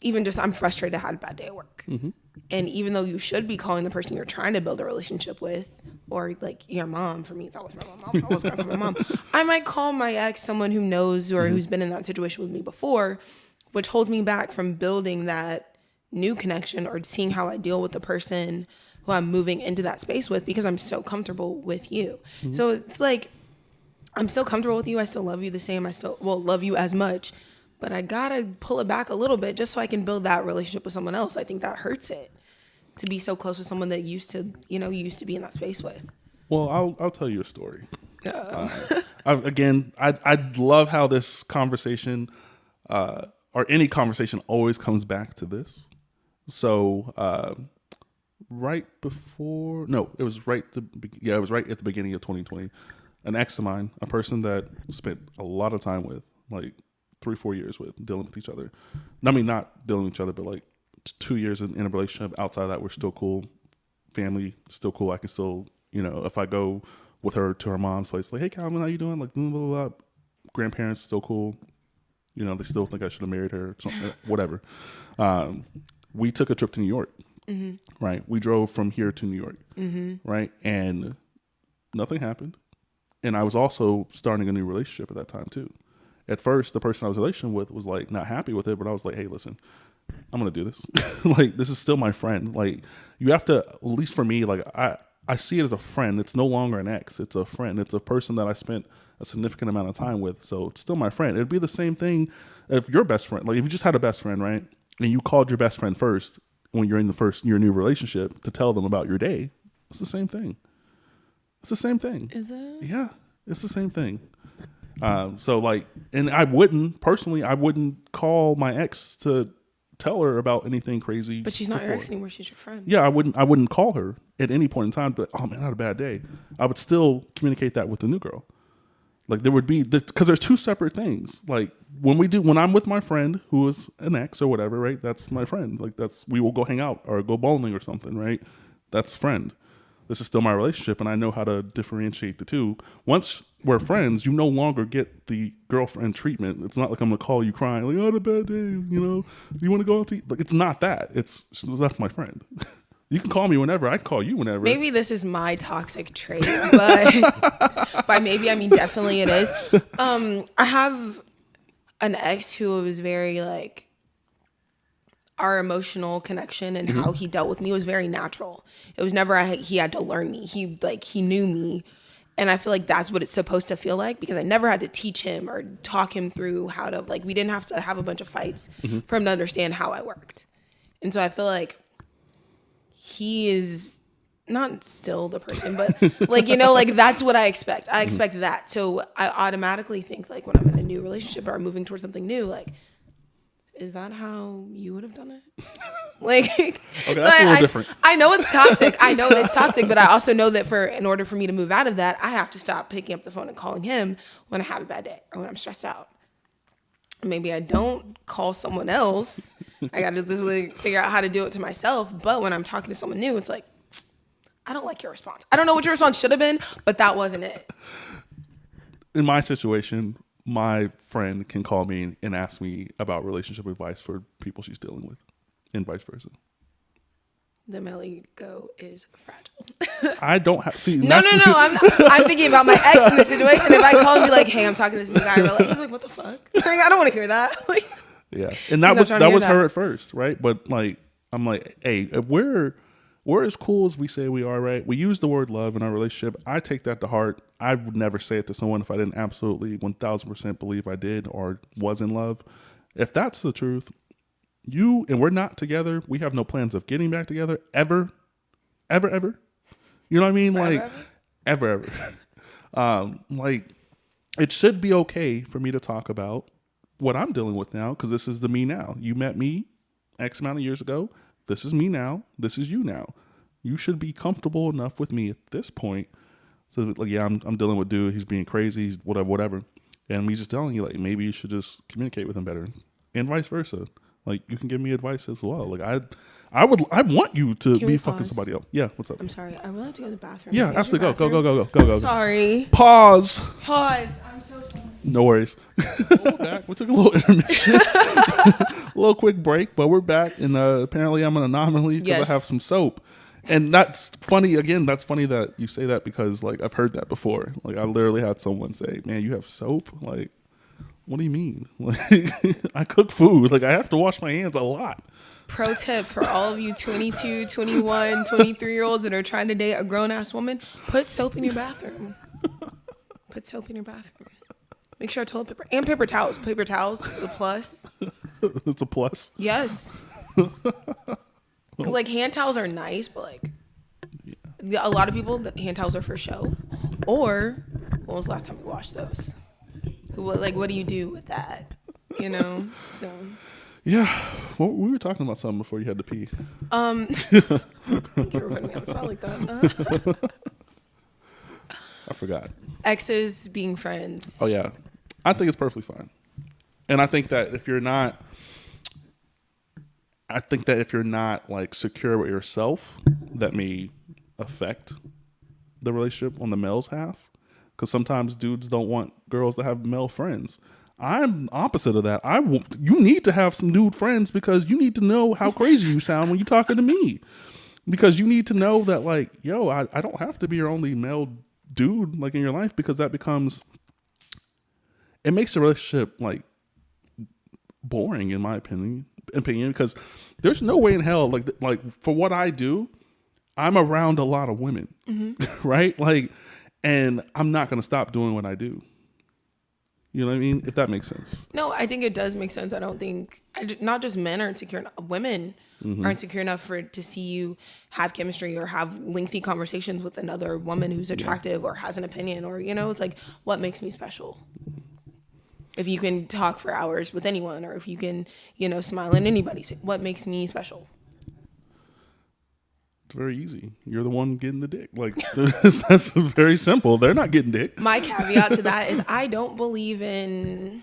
even just I'm frustrated, I had a bad day at work. And even though you should be calling the person you're trying to build a relationship with, or like your mom, for me, it's always my mom. I'm always going to call my mom. I might call my ex someone who knows or who's been in that situation with me before, which holds me back from building that new connection or seeing how I deal with the person who I'm moving into that space with because I'm so comfortable with you. So it's like, I'm still comfortable with you. I still love you the same. I still love you as much, but I gotta pull it back a little bit just so I can build that relationship with someone else. I think that hurts it to be so close with someone that used to be in that space with. Well, I'll tell you a story. I love how this conversation or any conversation always comes back to this. So right before, no, it was right it was right at the beginning of 2020. An ex of mine, a person that spent a lot of time with, like 3-4 years with, dealing with each other. I mean, not dealing with each other, but like 2 years in a relationship. Outside of that, we're still cool. Family, still cool. I can still, if I go with her to her mom's place, like, hey, Calvin, how you doing? Like, blah, blah, blah. Grandparents, still cool. They still think I should have married her, whatever. We took a trip to New York, right? We drove from here to New York, right? And nothing happened. And I was also starting a new relationship at that time too. At first, the person I was in a relationship with was like not happy with it, but I was like, hey, listen, I'm going to do this. Like, this is still my friend. Like, you have to, at least for me, like I see it as a friend. It's no longer an ex. It's a friend. It's a person that I spent a significant amount of time with. So it's still my friend. It'd be the same thing if your best friend, like if you just had a best friend, right? And you called your best friend first when you're in your new relationship to tell them about your day. It's the same thing. It's the same thing. Is it? Yeah, it's the same thing. So like, and I wouldn't call my ex to tell her about anything crazy. But she's not your ex anymore. She's your friend. Yeah, I wouldn't call her at any point in time. But oh man, I had a bad day. I would still communicate that with the new girl. Like there would be because there's two separate things. Like when I'm with my friend who is an ex or whatever, right? That's my friend. Like we will go hang out or go bowling or something, right? That's friend. This is still my relationship, and I know how to differentiate the two. Once we're friends, you no longer get the girlfriend treatment. It's not like I'm gonna call you crying, like, "Oh, I had a bad day." Do you want to go out to eat? Like, it's not that. It's just, that's my friend. You can call me whenever. I can call you whenever. Maybe this is my toxic trait, but by maybe I mean definitely it is. I have an ex who was very like, our emotional connection and how he dealt with me was very natural. It was never he had to learn me. He knew me. And I feel like that's what it's supposed to feel like because I never had to teach him or talk him through how to, like, we didn't have to have a bunch of fights for him to understand how I worked. And so I feel like he is not still the person, but like, like that's what I expect. I expect that. So I automatically think like when I'm in a new relationship or I'm moving towards something new, like, is that how you would have done it? Like, okay, so that's a little different. I know it's toxic. I know it's toxic, but I also know that in order for me to move out of that, I have to stop picking up the phone and calling him when I have a bad day or when I'm stressed out. Maybe I don't call someone else. I got to just like figure out how to do it to myself. But when I'm talking to someone new, it's like, I don't like your response. I don't know what your response should have been, but that wasn't it. In my situation, my friend can call me and ask me about relationship advice for people she's dealing with, and vice versa. The Melly go is fragile. I don't have No. I'm not. I'm thinking about my ex in this situation. If I call and be like, "Hey, I'm talking to this new guy," he's like, "What the fuck?" Like, I don't want to hear that. Like, yeah, and that was her at first, right? But like, I'm like, hey, if we're as cool as we say we are, right? We use the word love in our relationship. I take that to heart. I would never say it to someone if I didn't absolutely 1,000% believe I did or was in love. If that's the truth, you and we're not together. We have no plans of getting back together ever. You know what I mean? Forever, like ever. Like it should be okay for me to talk about what I'm dealing with now because this is the me now. You met me X amount of years ago. This is me now. This is you now. You should be comfortable enough with me at this point. So like, yeah, I'm dealing with dude. He's being crazy. He's whatever. And me just telling you like, maybe you should just communicate with him better and vice versa. Like you can give me advice as well. Like I want you to be fucking somebody else. Yeah. What's up? I'm sorry. I really have to go to the bathroom. Yeah, absolutely. Go. Sorry. Pause. I'm so sorry. No worries. We're back. We took a little intermission. A little quick break, but we're back. And apparently I'm an anomaly because I have some soap. And that's funny. Again, that's funny that you say that because like I've heard that before. Like I literally had someone say, man, you have soap? Like What do you mean? Like, I cook food. Like, I have to wash my hands a lot. Pro tip for all of you 22, 21, 23-year-olds that are trying to date a grown-ass woman, put soap in your bathroom. Put soap in your bathroom. Make sure toilet paper and paper towels. Paper towels, the plus. It's a plus. Yes. Because, like, hand towels are nice, but, like, a lot of people, the hand towels are for show. Or, when was the last time you washed those? What do you do with that? You know? So... Yeah, well, we were talking about something before you had to pee. You were putting me on the spot like that. I forgot. Exes being friends. Oh yeah, I think it's perfectly fine, and I think that if you're not, like secure with yourself, that may affect the relationship on the male's half, because sometimes dudes don't want girls to have male friends. I'm opposite of that. You need to have some dude friends because you need to know how crazy you sound when you're talking to me. Because you need to know that, like, yo, I don't have to be your only male dude, like, in your life, because that becomes, it makes the relationship, like, boring, in my opinion, because there's no way in hell, like for what I do, I'm around a lot of women, right? Like, and I'm not going to stop doing what I do. You know what I mean? If that makes sense. No, I think it does make sense. I don't think, not just men are insecure, women are insecure enough to see you have chemistry or have lengthy conversations with another woman who's attractive or has an opinion, or, you know, it's like, what makes me special? If you can talk for hours with anyone, or if you can, you know, smile in anybody's, what makes me special? It's very easy. You're the one getting the dick. Like, that's very simple. They're not getting dick. My caveat to that is I don't believe in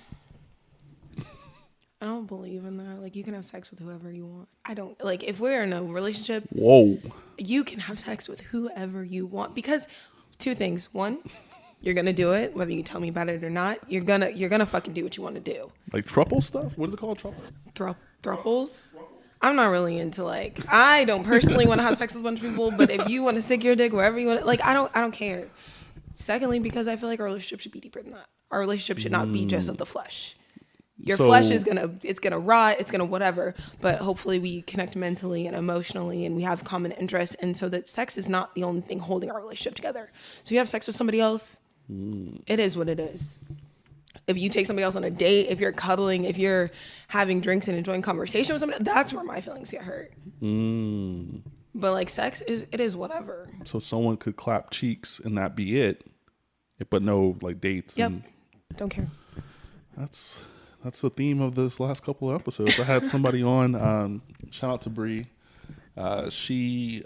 that. Like, you can have sex with whoever you want. I don't, like, if we're in a relationship, whoa, you can have sex with whoever you want, because two things. One, you're going to do it, whether you tell me about it or not. You're gonna fucking do what you want to do. Like truple stuff? What is it called? Truple? Thruples? I'm not really into, like, I don't personally want to have sex with a bunch of people, but if you want to stick your dick wherever you want to, like, I don't care. Secondly, because I feel like our relationship should be deeper than that. Our relationship should not be just of the flesh. Your flesh is gonna rot, it's gonna whatever, but hopefully we connect mentally and emotionally, and we have common interests, and so that sex is not the only thing holding our relationship together. So you have sex with somebody else, it is what it is. If you take somebody else on a date, if you're cuddling, if you're having drinks and enjoying conversation with somebody, that's where my feelings get hurt. But, like, sex is whatever. So someone could clap cheeks and that be it, but no, like, dates. Yep. Don't care. That's the theme of this last couple of episodes. I had somebody on, shout out to Bree. She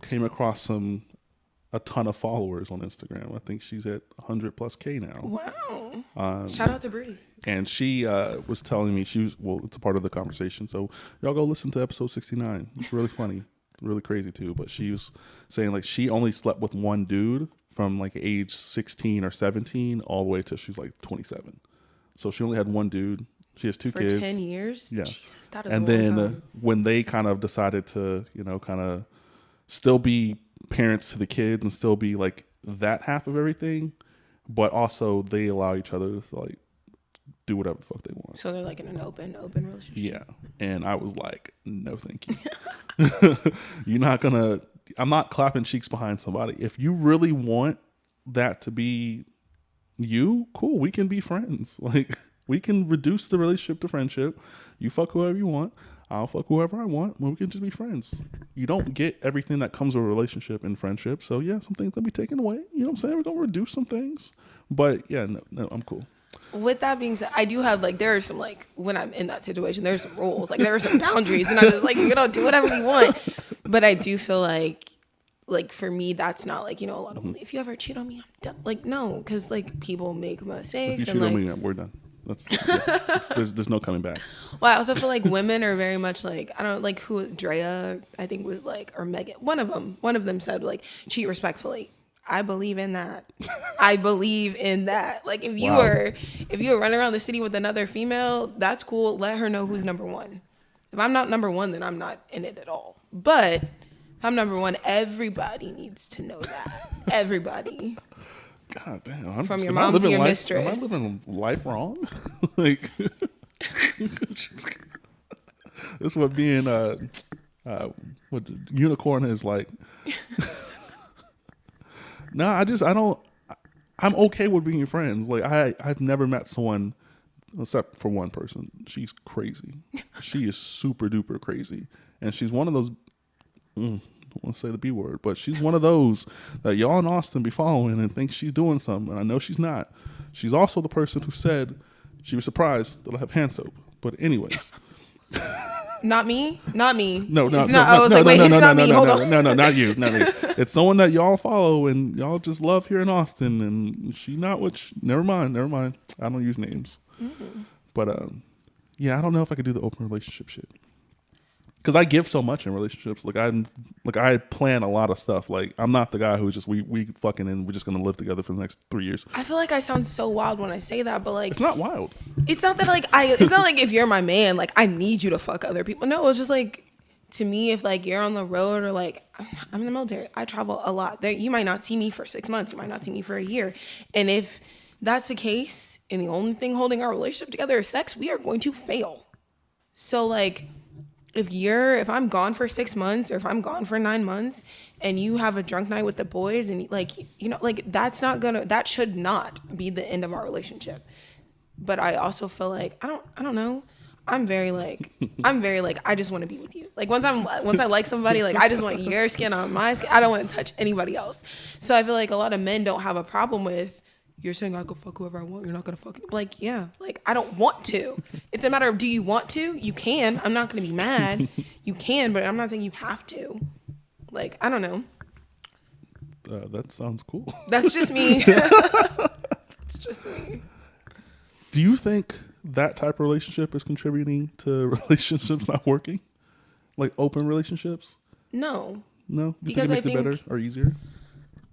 came across a ton of followers on Instagram. I think she's at 100 plus K now. Wow. Shout out to Bree. And she was telling me, it's a part of the conversation. So y'all go listen to episode 69. It's really funny, really crazy too. But she was saying, like, she only slept with one dude from, like, age 16 or 17 all the way till she's like 27. So she only had one dude. She has two kids. For 10 years? Yeah. Jesus, that is and a long then time. When they kind of decided to, you know, kind of still be parents to the kids and still be, like, that half of everything, but also they allow each other to, like, do whatever the fuck they want. So they're, like, in an open relationship? Yeah. And I was like, no, thank you. I'm not clapping cheeks behind somebody. If you really want that to be you, cool, we can be friends. Like, we can reduce the relationship to friendship. You fuck whoever you want. I'll fuck whoever I want. We can just be friends. You don't get everything that comes with a relationship and friendship. So yeah, some things will be taken away. You know what I'm saying? We're going to reduce some things. But yeah, no, I'm cool. With that being said, I do have, like, there are some, like, when I'm in that situation, there's some rules. Like, there are some boundaries. And I'm just like, you know, do whatever you want. But I do feel like for me, that's not, like, you know, a lot of, if you ever cheat on me, I'm done. Like, no, because, like, people make mistakes. If you and, cheat like, on me, we're done. There's no coming back. Well, I also feel like women are very much like, I don't, like, who, Drea, I think, was, like, or Megan, one of them said, like, cheat respectfully. I believe in that. I believe in that. Like, if you were running around the city with another female, that's cool. Let her know who's number one. If I'm not number one, then I'm not in it at all. But if I'm number one, everybody needs to know that. Everybody. God damn, From your am I mom to living your life? Am I mistress. living life wrong? Like, this is what being what unicorn is like. No, I don't. I'm okay with being friends. Like I've never met someone except for one person. She's crazy. She is super duper crazy, and she's one of those. I don't want to say the B word, but she's one of those that y'all in Austin be following and think she's doing something. And I know she's not. She's also the person who said she was surprised that I have hand soap. But anyways, Not me. Not me. no, no, It's no, not. no, I was no, like, no, wait, no, it's no, no, not no, me. no, Hold no, on. no, no, not you, not me. It's someone that y'all follow and y'all just love here in Austin. And she not what. Never mind, never mind. I don't use names. But yeah, I don't know if I could do the open relationship shit. Because I give so much in relationships. I plan a lot of stuff. Like I'm not the guy who's just we fucking and we're just gonna live together for the next 3 years. I feel like I sound so wild when I say that, but like, It's not wild. it's not that like it's not like if you're my man, like I need you to fuck other people. No, it's just like to me, if like you're on the road or like I'm in the military, I travel a lot. There, you might not see me for 6 months, you might not see me for a year, and if that's the case, and the only thing holding our relationship together is sex, we are going to fail. So like if I'm gone for 6 months or if I'm gone for 9 months and you have a drunk night with the boys and like like that should not be the end of our relationship. But I also feel like I don't know. I'm very like I just want to be with you. Like once I like somebody, like I just want your skin on my skin. I don't want to touch anybody else. So I feel like a lot of men don't have a problem with you're saying I could fuck whoever I want. You're not gonna fuck. Like yeah, like I don't want to. It's a matter of do you want to? You can. I'm not gonna be mad. You can, but I'm not saying you have to. Like I don't know. That sounds cool. That's just me. It's just me. Do you think that type of relationship is contributing to relationships not working? Like open relationships? No, No? You because think it makes it better or easier?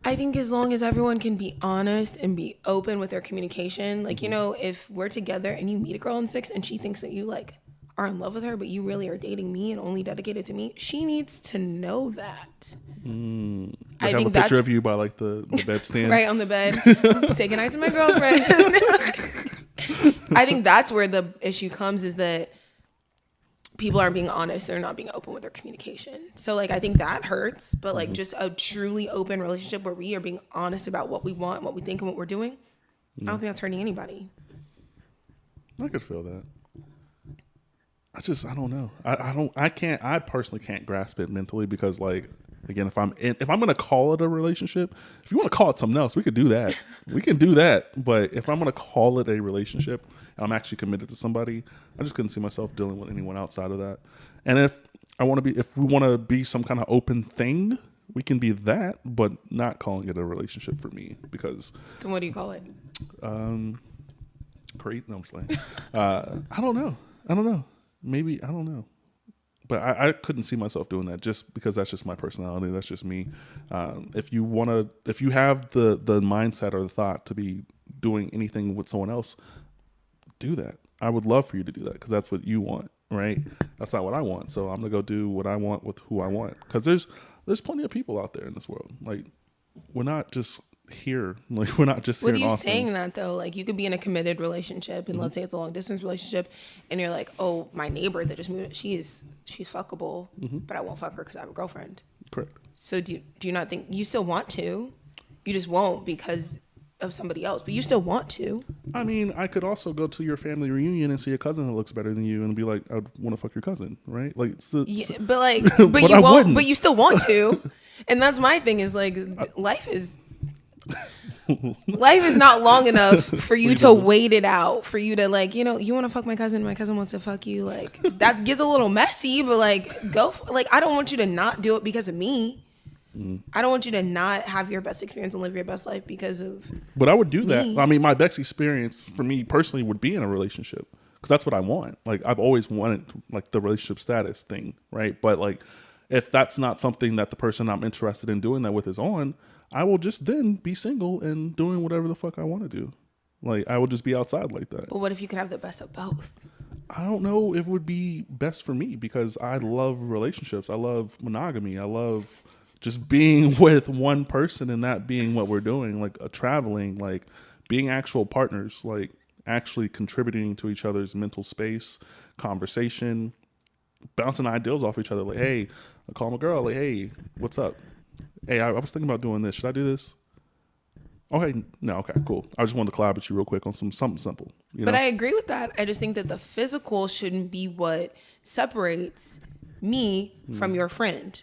I think as long as everyone can be honest and be open with their communication, like, if we're together and you meet a girl in 6 and she thinks that you like are in love with her, but you really are dating me and only dedicated to me, she needs to know that. I have a picture of you by like the bed stand. Right on the bed. Say goodnight to my girlfriend. I think that's where the issue comes is that people aren't being honest. They're not being open with their communication. So like, I think that hurts, but like just a truly open relationship where we are being honest about what we want, what we think and what we're doing. I don't think that's hurting anybody. I could feel that. I don't know. I personally can't grasp it mentally because like, again, if I'm going to call it a relationship, if you want to call it something else, we could do that. We can do that. But if I'm going to call it a relationship and I'm actually committed to somebody, I just couldn't see myself dealing with anyone outside of that. And if we want to be some kind of open thing, we can be that, but not calling it a relationship for me because. Then what do you call it? Crazy. No, I'm just playing. I don't know. Maybe, I don't know. But I couldn't see myself doing that just because that's just my personality. That's just me. If you have the mindset or the thought to be doing anything with someone else, do that. I would love for you to do that because that's what you want, right? That's not what I want. So I'm going to go do what I want with who I want. Because there's plenty of people out there in this world. Like, we're not just here. Like, we're not just here With in you Austin. saying that though, like you could be in a committed relationship and let's say it's a long distance relationship and you're like, oh, my neighbor that just moved, she's fuckable, but I won't fuck her because I have a girlfriend. Correct. So do you not think you still want to? You just won't because of somebody else, but you still want to. I mean, I could also go to your family reunion and see a cousin that looks better than you and be like, I'd want to fuck your cousin, right? Like, But like, but you I won't. wouldn't. But you still want to, and that's my thing. Is like, life is not long enough for you to wait it out. For you to like, you want to fuck my cousin wants to fuck you. Like that gets a little messy, but like, I don't want you to not do it because of me. I don't want you to not have your best experience and live your best life because of. But I would do me. that. I mean, my best experience for me personally would be in a relationship because that's what I want. Like, I've always wanted like the relationship status thing, right? But like, if that's not something that the person I'm interested in doing that with is on, I will just then be single and doing whatever the fuck I want to do. Like, I will just be outside like that. But what if you could have the best of both? I don't know if it would be best for me because I love relationships. I love monogamy. I love just being with one person and that being what we're doing, like traveling, like being actual partners, like actually contributing to each other's mental space, conversation, bouncing ideals off each other. Like, hey, I call my girl, like, hey, what's up? Hey, I was thinking about doing this. Should I do this? Okay, no, okay, cool. I just wanted to collab with you real quick on something simple, you But know? I agree with that. I just think that the physical shouldn't be what separates me from your friend.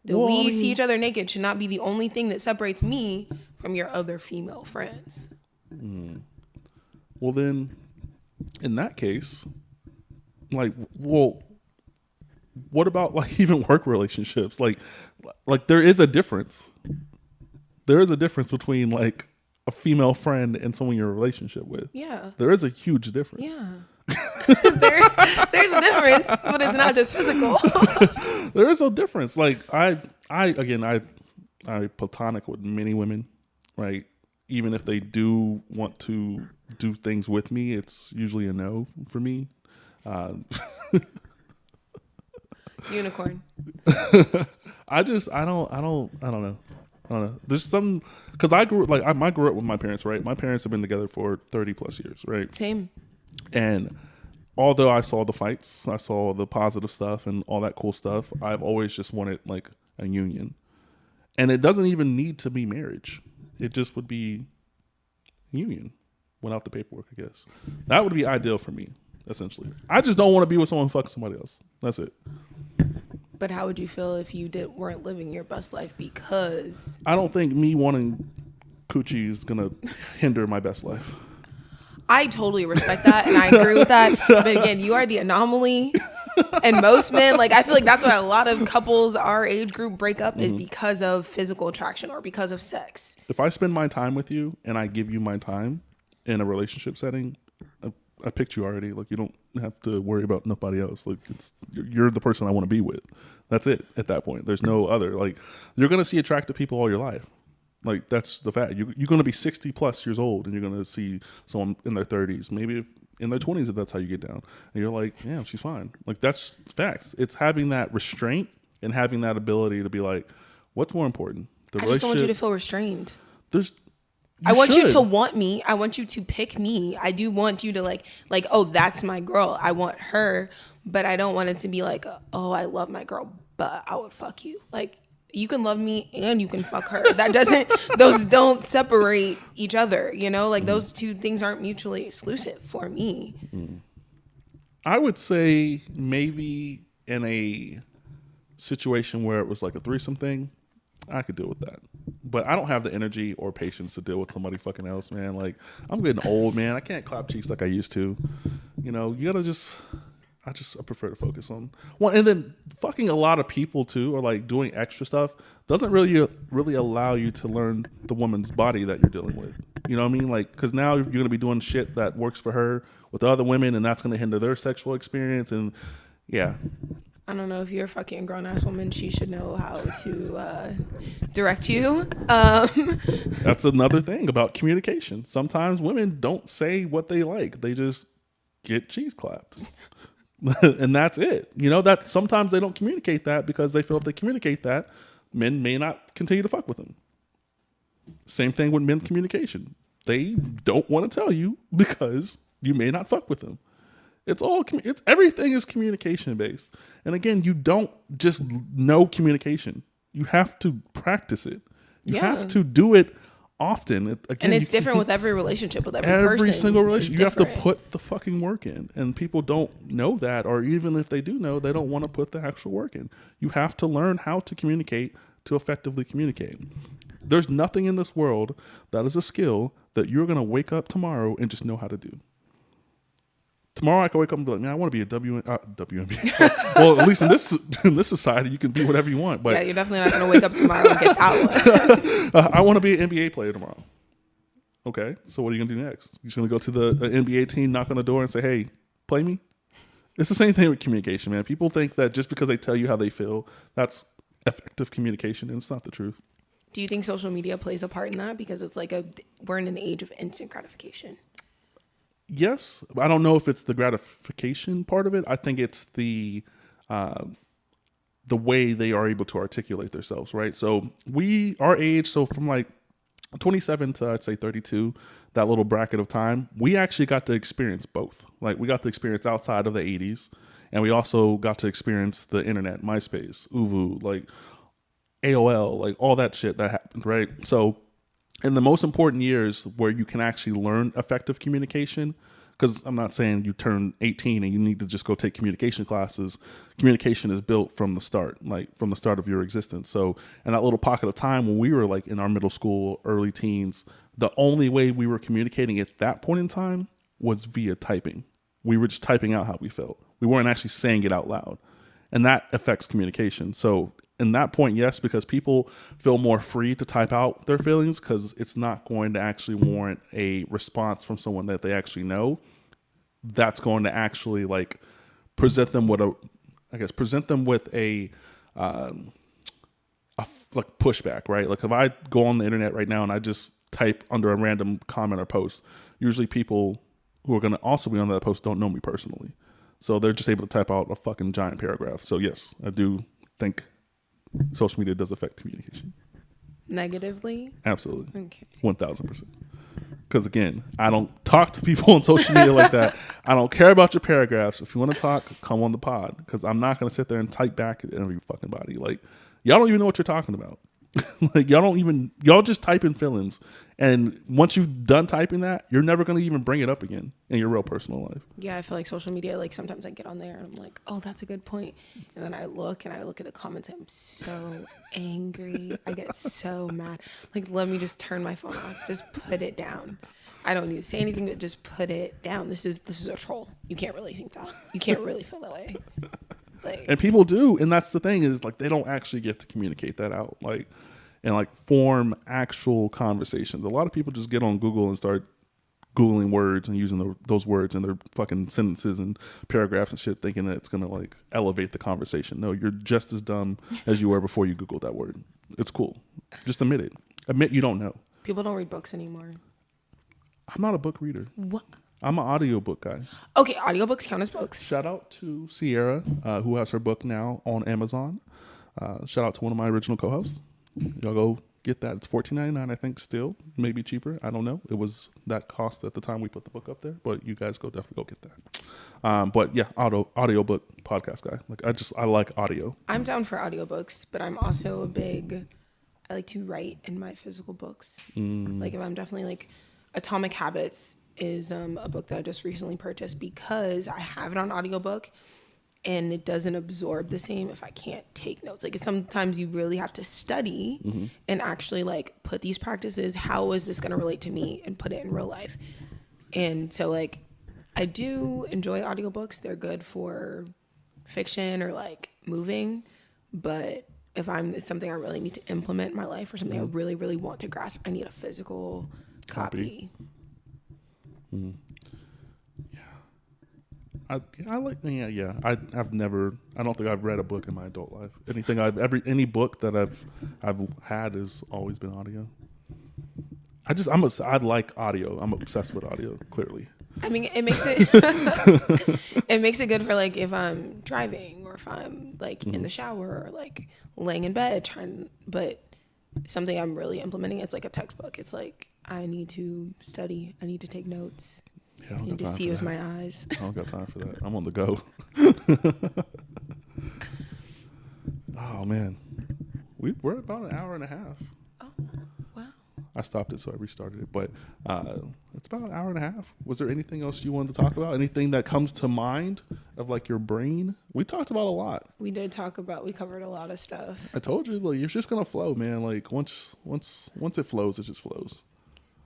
The Well, I we see mean, each other naked should not be the only thing that separates me from your other female friends. well then, in that case, like, well, what about like even work relationships? Like there is a difference. There is a difference between like a female friend and someone you're in a relationship with. Yeah. There is a huge difference. Yeah. There's a difference, but it's not just physical. There is a difference. Like I platonic with many women, right? Even if they do want to do things with me, it's usually a no for me. Unicorn. I don't know. I don't know. There's some because I grew up with my parents, right? My parents have been together for 30 plus years, right? Same. And although I saw the fights, I saw the positive stuff and all that cool stuff, I've always just wanted like a union. And it doesn't even need to be marriage. It just would be union without the paperwork, I guess. That would be ideal for me, essentially. I just don't want to be with someone who fucks somebody else. That's it. But how would you feel if you weren't living your best life because I don't think me wanting coochie is gonna hinder my best life. I totally respect that and I agree with that. But again, you are the anomaly. And most men, like I feel like that's why a lot of couples our age group break up is because of physical attraction or because of sex. If I spend my time with you and I give you my time in a relationship setting, I picked you already. Like you don't have to worry about nobody else. Like you're the person I want to be with. That's it. At that point, there's no other. Like you're gonna see attractive people all your life. Like that's the fact. You're gonna be 60 plus years old and you're gonna see someone in their 30s, maybe in their 20s if that's how you get down. And you're like, yeah, she's fine. Like that's facts. It's having that restraint and having that ability to be like, what's more important? The I just don't want you to relationship. feel restrained. There's. I want you should. to want me. I want you to pick me. I do want you to like, oh, that's my girl. I want her, but I don't want it to be like, oh, I love my girl, but I would fuck you. Like, you can love me and you can fuck her. Those don't separate each other, you know? Like, those two things aren't mutually exclusive for me. I would say maybe in a situation where it was like a threesome thing, I could deal with that. But I don't have the energy or patience to deal with somebody fucking else, man. Like, I'm getting old, man. I can't clap cheeks like I used to. You know, you gotta I prefer to focus on one. And then fucking a lot of people too, or like doing extra stuff, doesn't really allow you to learn the woman's body that you're dealing with. You know what I mean? Like, because now you're gonna be doing shit that works for her with other women, and that's gonna hinder their sexual experience. And yeah, I don't know if you're a fucking grown ass woman, she should know how to direct you. that's another thing about communication. Sometimes women don't say what they like; they just get cheese clapped. And that's it. You know, that sometimes they don't communicate that because they feel if they communicate that, men may not continue to fuck with them. Same thing with men communication. They don't want to tell you because you may not fuck with them. It's everything is communication based. And again, you don't just know communication. You have to practice it. You have to do it often. Again, and it's different with every relationship, with every person. Every single relationship. You have to different. put the fucking work in. And people don't know that, or even if they do know, they don't want to put the actual work in. You have to learn how to communicate to effectively communicate. There's nothing in this world that is a skill that you're going to wake up tomorrow and just know how to do. Tomorrow I can wake up and be like, man, I want to be a WNBA. Well, at least in this society, you can be whatever you want. But yeah, you're definitely not going to wake up tomorrow and get that one. I want to be an NBA player tomorrow. Okay, so what are you going to do next? You're just going to go to the NBA team, knock on the door and say, hey, play me? It's the same thing with communication, man. People think that just because they tell you how they feel, that's effective communication, and it's not the truth. Do you think social media plays a part in that? Because it's like we're in an age of instant gratification. Yes, I don't know if it's the gratification part of it. I think it's the the way they are able to articulate themselves, right? So our age, so from like 27 to I'd say 32, that little bracket of time, we actually got to experience both. Like we got to experience outside of the 80s, and we also got to experience the internet, MySpace, Uvu, like AOL, like all that shit that happened, right? So in the most important years where you can actually learn effective communication, because I'm not saying you turn 18 and you need to just go take communication classes. Communication is built from the start, like from the start of your existence. So in that little pocket of time when we were like in our middle school, early teens, the only way we were communicating at that point in time was via typing. We were just typing out how we felt. We weren't actually saying it out loud. And that affects communication. So in that point, yes, because people feel more free to type out their feelings because it's not going to actually warrant a response from someone that they actually know. That's going to actually like present them with like pushback, right? Like if I go on the internet right now and I just type under a random comment or post, usually people who are going to also be on that post don't know me personally. So they're just able to type out a fucking giant paragraph. So yes, I do think social media does affect communication. Negatively? Absolutely. Okay. 1000%. Because again, I don't talk to people on social media like that. I don't care about your paragraphs. If you want to talk, come on the pod. Because I'm not going to sit there and type back at every fucking body. Like, y'all don't even know what you're talking about. Like, y'all just type in feelings. And once you're done typing that, you're never going to even bring it up again in your real personal life. Yeah, I feel like social media, like sometimes I get on there and I'm like, oh, that's a good point. And then I look at the comments. I'm so angry. I get so mad. Like, let me just turn my phone off. Just put it down. I don't need to say anything, but just put it down. This is a troll. You can't really think that. You can't really feel that way. Like, and people do. And that's the thing is like, they don't actually get to communicate that out. Like, and like form actual conversations. A lot of people just get on Google and start Googling words and using those words in their fucking sentences and paragraphs and shit, thinking that it's going to like elevate the conversation. No, you're just as dumb as you were before you Googled that word. It's cool. Just admit it. Admit you don't know. people don't read books anymore. I'm not a book reader. What? I'm an audiobook guy. Okay, audiobooks count as books. Shout out to Sierra, who has her book now on Amazon. Shout out to one of my original co-hosts. Y'all go get that. It's $14.99, I think, still. Maybe cheaper. I don't know. It was that cost at the time we put the book up there. But you guys definitely go get that. But yeah, audiobook podcast guy. Like I like audio. I'm down for audiobooks, but I'm also I like to write in my physical books. Like if I'm definitely like Atomic Habits is a book that I just recently purchased because I have it on audiobook and it doesn't absorb the same if I can't take notes. Like sometimes you really have to study and actually like put these practices, how is this going to relate to me, and put it in real life. And so like I do enjoy audiobooks. They're good for fiction or like moving, but if it's something I really need to implement in my life or something I really, really want to grasp, I need a physical copy. I don't think I've read a book in my adult life. Any book that I've had has always been audio. I like audio. I'm obsessed with audio, clearly. I mean, it makes it it makes it good for like if I'm driving or if I'm like in the shower or like laying in bed but something I'm really implementing, it's like a textbook. It's like I need to study, I need to take notes. Yeah, I need to see with my eyes. I don't got time for that. I'm on the go. Oh man, we're about an hour and a half. Oh wow! I stopped it, so I restarted it. But it's about an hour and a half. Was there anything else you wanted to talk about? Anything that comes to mind of like your brain? We talked about a lot. We covered a lot of stuff. I told you, like, it's just gonna flow, man. Like once it flows, it just flows.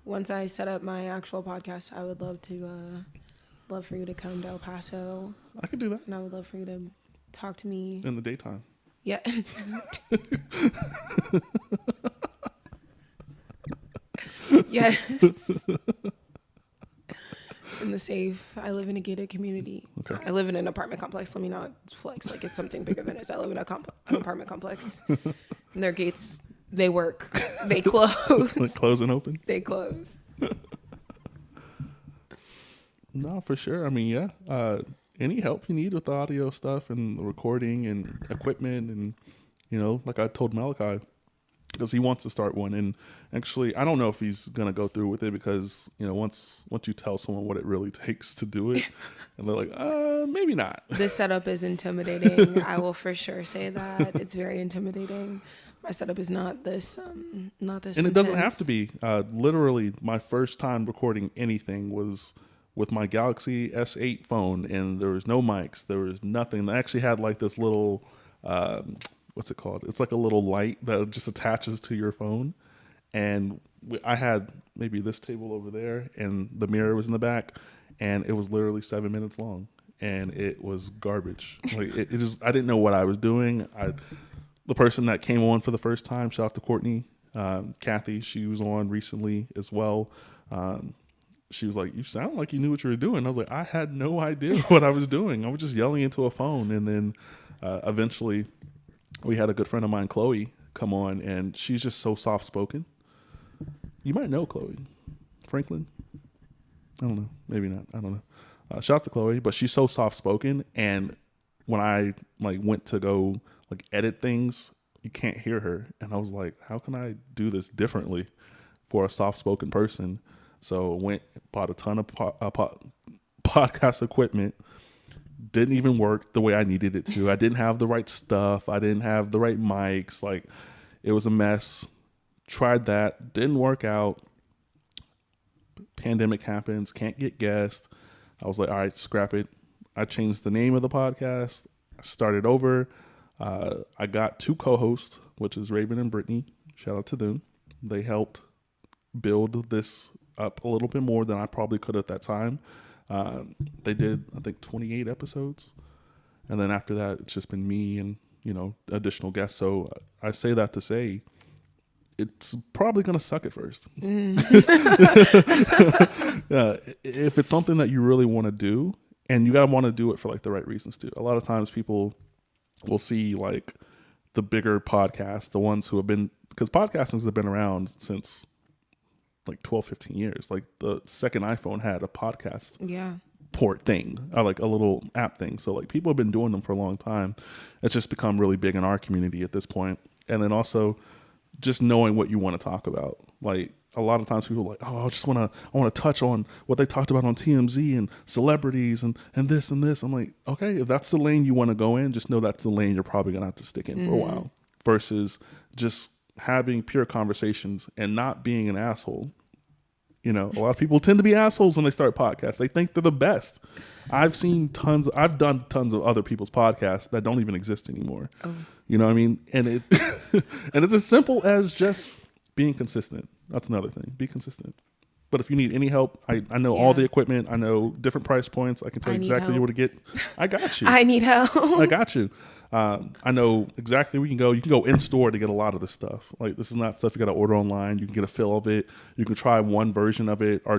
Once I set up my actual podcast, I would love for you to come to El Paso. I could do that. And I would love for you to talk to me. In the daytime. Yeah. Yes. In the safe. I live in a gated community. Okay. I live in an apartment complex. Let me not flex like it's something bigger than it is. I live in an apartment complex. And their gates, they work. They close. Like close and open? They close. No, for sure. I mean, yeah. any help you need with the audio stuff and the recording and equipment, and like I told Malachi, because he wants to start one. And actually, I don't know if he's gonna go through with it, because once you tell someone what it really takes to do it, and they're like, maybe not. This setup is intimidating. I will for sure say that. It's very intimidating. My setup is not this And it doesn't have intense. to be. Literally, my first time recording anything was with my Galaxy S8 phone, and there was no mics. There was nothing. I actually had like this little, what's it called? It's like a little light that just attaches to your phone. And I had maybe this table over there, and the mirror was in the back, and it was literally 7 minutes long, and it was garbage. Like it just, I didn't know what I was doing. The person that came on for the first time, shout out to Courtney, Kathy, she was on recently as well. She was like, "You sound like you knew what you were doing." I was like, "I had no idea what I was doing. I was just yelling into a phone." And then eventually, we had a good friend of mine, Chloe, come on, and she's just so soft spoken. You might know Chloe Franklin. I don't know, maybe not. I don't know. Shout out to Chloe, but she's so soft spoken, and when I like went to go like edit things, you can't hear her, and I was like, how can I do this differently for a soft spoken person? So went, bought a ton of podcast equipment. Didn't even work the way I needed it to. I didn't have the right stuff. I didn't have the right mics. Like, it was a mess. Tried that, didn't work out. Pandemic happens, can't get guests. I was like, all right, scrap it. I changed the name of the podcast. I started over. I got 2 co-hosts, which is Raven and Brittany. Shout out to them. They helped build this up a little bit more than I probably could at that time. They did, I think, 28 episodes. And then after that, it's just been me and, additional guests. So I say that to say it's probably going to suck at first. If it's something that you really want to do, and you got to want to do it for like the right reasons too. A lot of times people will see like the bigger podcasts, the ones who have been, because podcastings have been around since like 12, 15 years. Like the second iPhone had a podcast port thing, or like a little app thing. So like people have been doing them for a long time. It's just become really big in our community at this point. And then also just knowing what you want to talk about. Like a lot of times people are like, oh, I want to touch on what they talked about on TMZ and celebrities and this and this. I'm like, okay, if that's the lane you want to go in, just know that's the lane you're probably going to have to stick in for a while, versus just having pure conversations and not being an asshole. A lot of people tend to be assholes when they start podcasts. They think they're the best. I've done tons of other people's podcasts that don't even exist anymore. Oh. You know what I mean? And and it's as simple as just being consistent. That's another thing. Be consistent. But if you need any help, I know all the equipment. I know different price points. I can tell you exactly where to get. I got you. I need help. I got you. I know exactly where you can go. You can go in store to get a lot of this stuff. Like, this is not stuff you got to order online. You can get a feel of it. You can try one version of it, or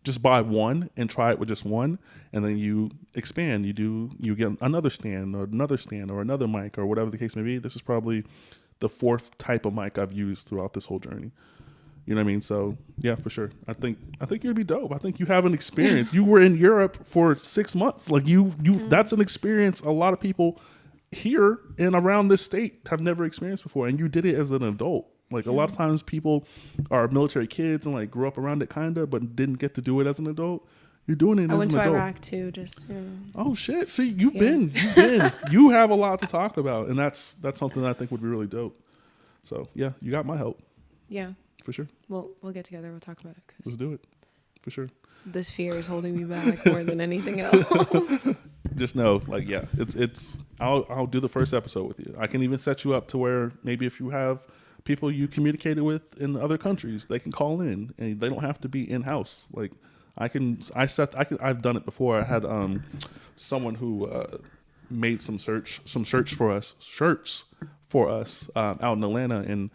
just buy one and try it with just one, and then you expand. You get another stand or another mic or whatever the case may be. This is probably the 4th type of mic I've used throughout this whole journey. You know what I mean? So yeah, for sure. I think you'd be dope. I think you have an experience. You were in Europe for 6 months. Like that's an experience a lot of people here and around this state have never experienced before. And you did it as an adult. Like a lot of times people are military kids and like grew up around it kinda, but didn't get to do it as an adult. You're doing it as an adult. I went to Iraq too, just Oh shit. See, you've been. You have a lot to talk about, and that's something that I think would be really dope. So yeah, you got my help. Yeah. For sure. We'll get together. We'll talk about it. Let's do it. For sure. This fear is holding me back more than anything else. Just know, like, yeah, I'll do the first episode with you. I can even set you up to where maybe if you have people you communicated with in other countries, they can call in and they don't have to be in house. Like I've done it before. I had someone who made some shirts for us out in Atlanta, and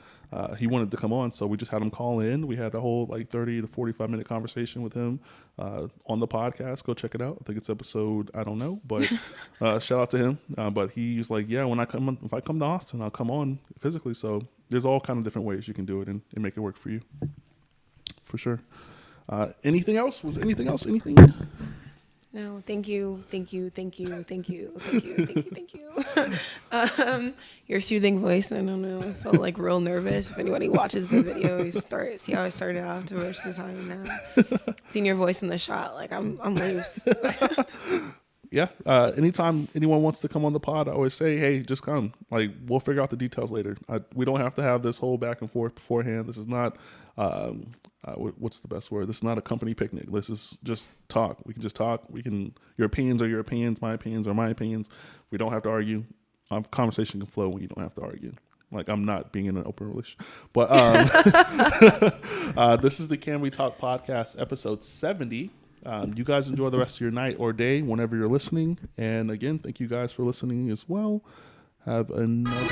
he wanted to come on, so we just had him call in. We had a whole like 30 to 45 minute conversation with him on the podcast. Go check it out. I think it's episode, I don't know, but shout out to him. But he's like, yeah, if I come to Austin, I'll come on physically. So there's all kind of different ways you can do it and make it work for you. For sure. Anything else? Was anything else? Anything? No, thank you, thank you, thank you, thank you, thank you, thank you, thank you. Your soothing voice. I don't know. I felt like real nervous. If anybody watches the video, see how I started off to versus how I am now. Seeing your voice in the shot, like I'm loose. Yeah. Anytime anyone wants to come on the pod, I always say, hey, just come. Like, we'll figure out the details later. We don't have to have this whole back and forth beforehand. This is not, what's the best word? This is not a company picnic. This is just talk. We can just talk. Your opinions are your opinions. My opinions are my opinions. We don't have to argue. Conversation can flow when you don't have to argue. Like, I'm not being in an open relationship. But this is the Can We Talk podcast, episode 70. You guys enjoy the rest of your night or day whenever you're listening. And again, thank you guys for listening as well. Have another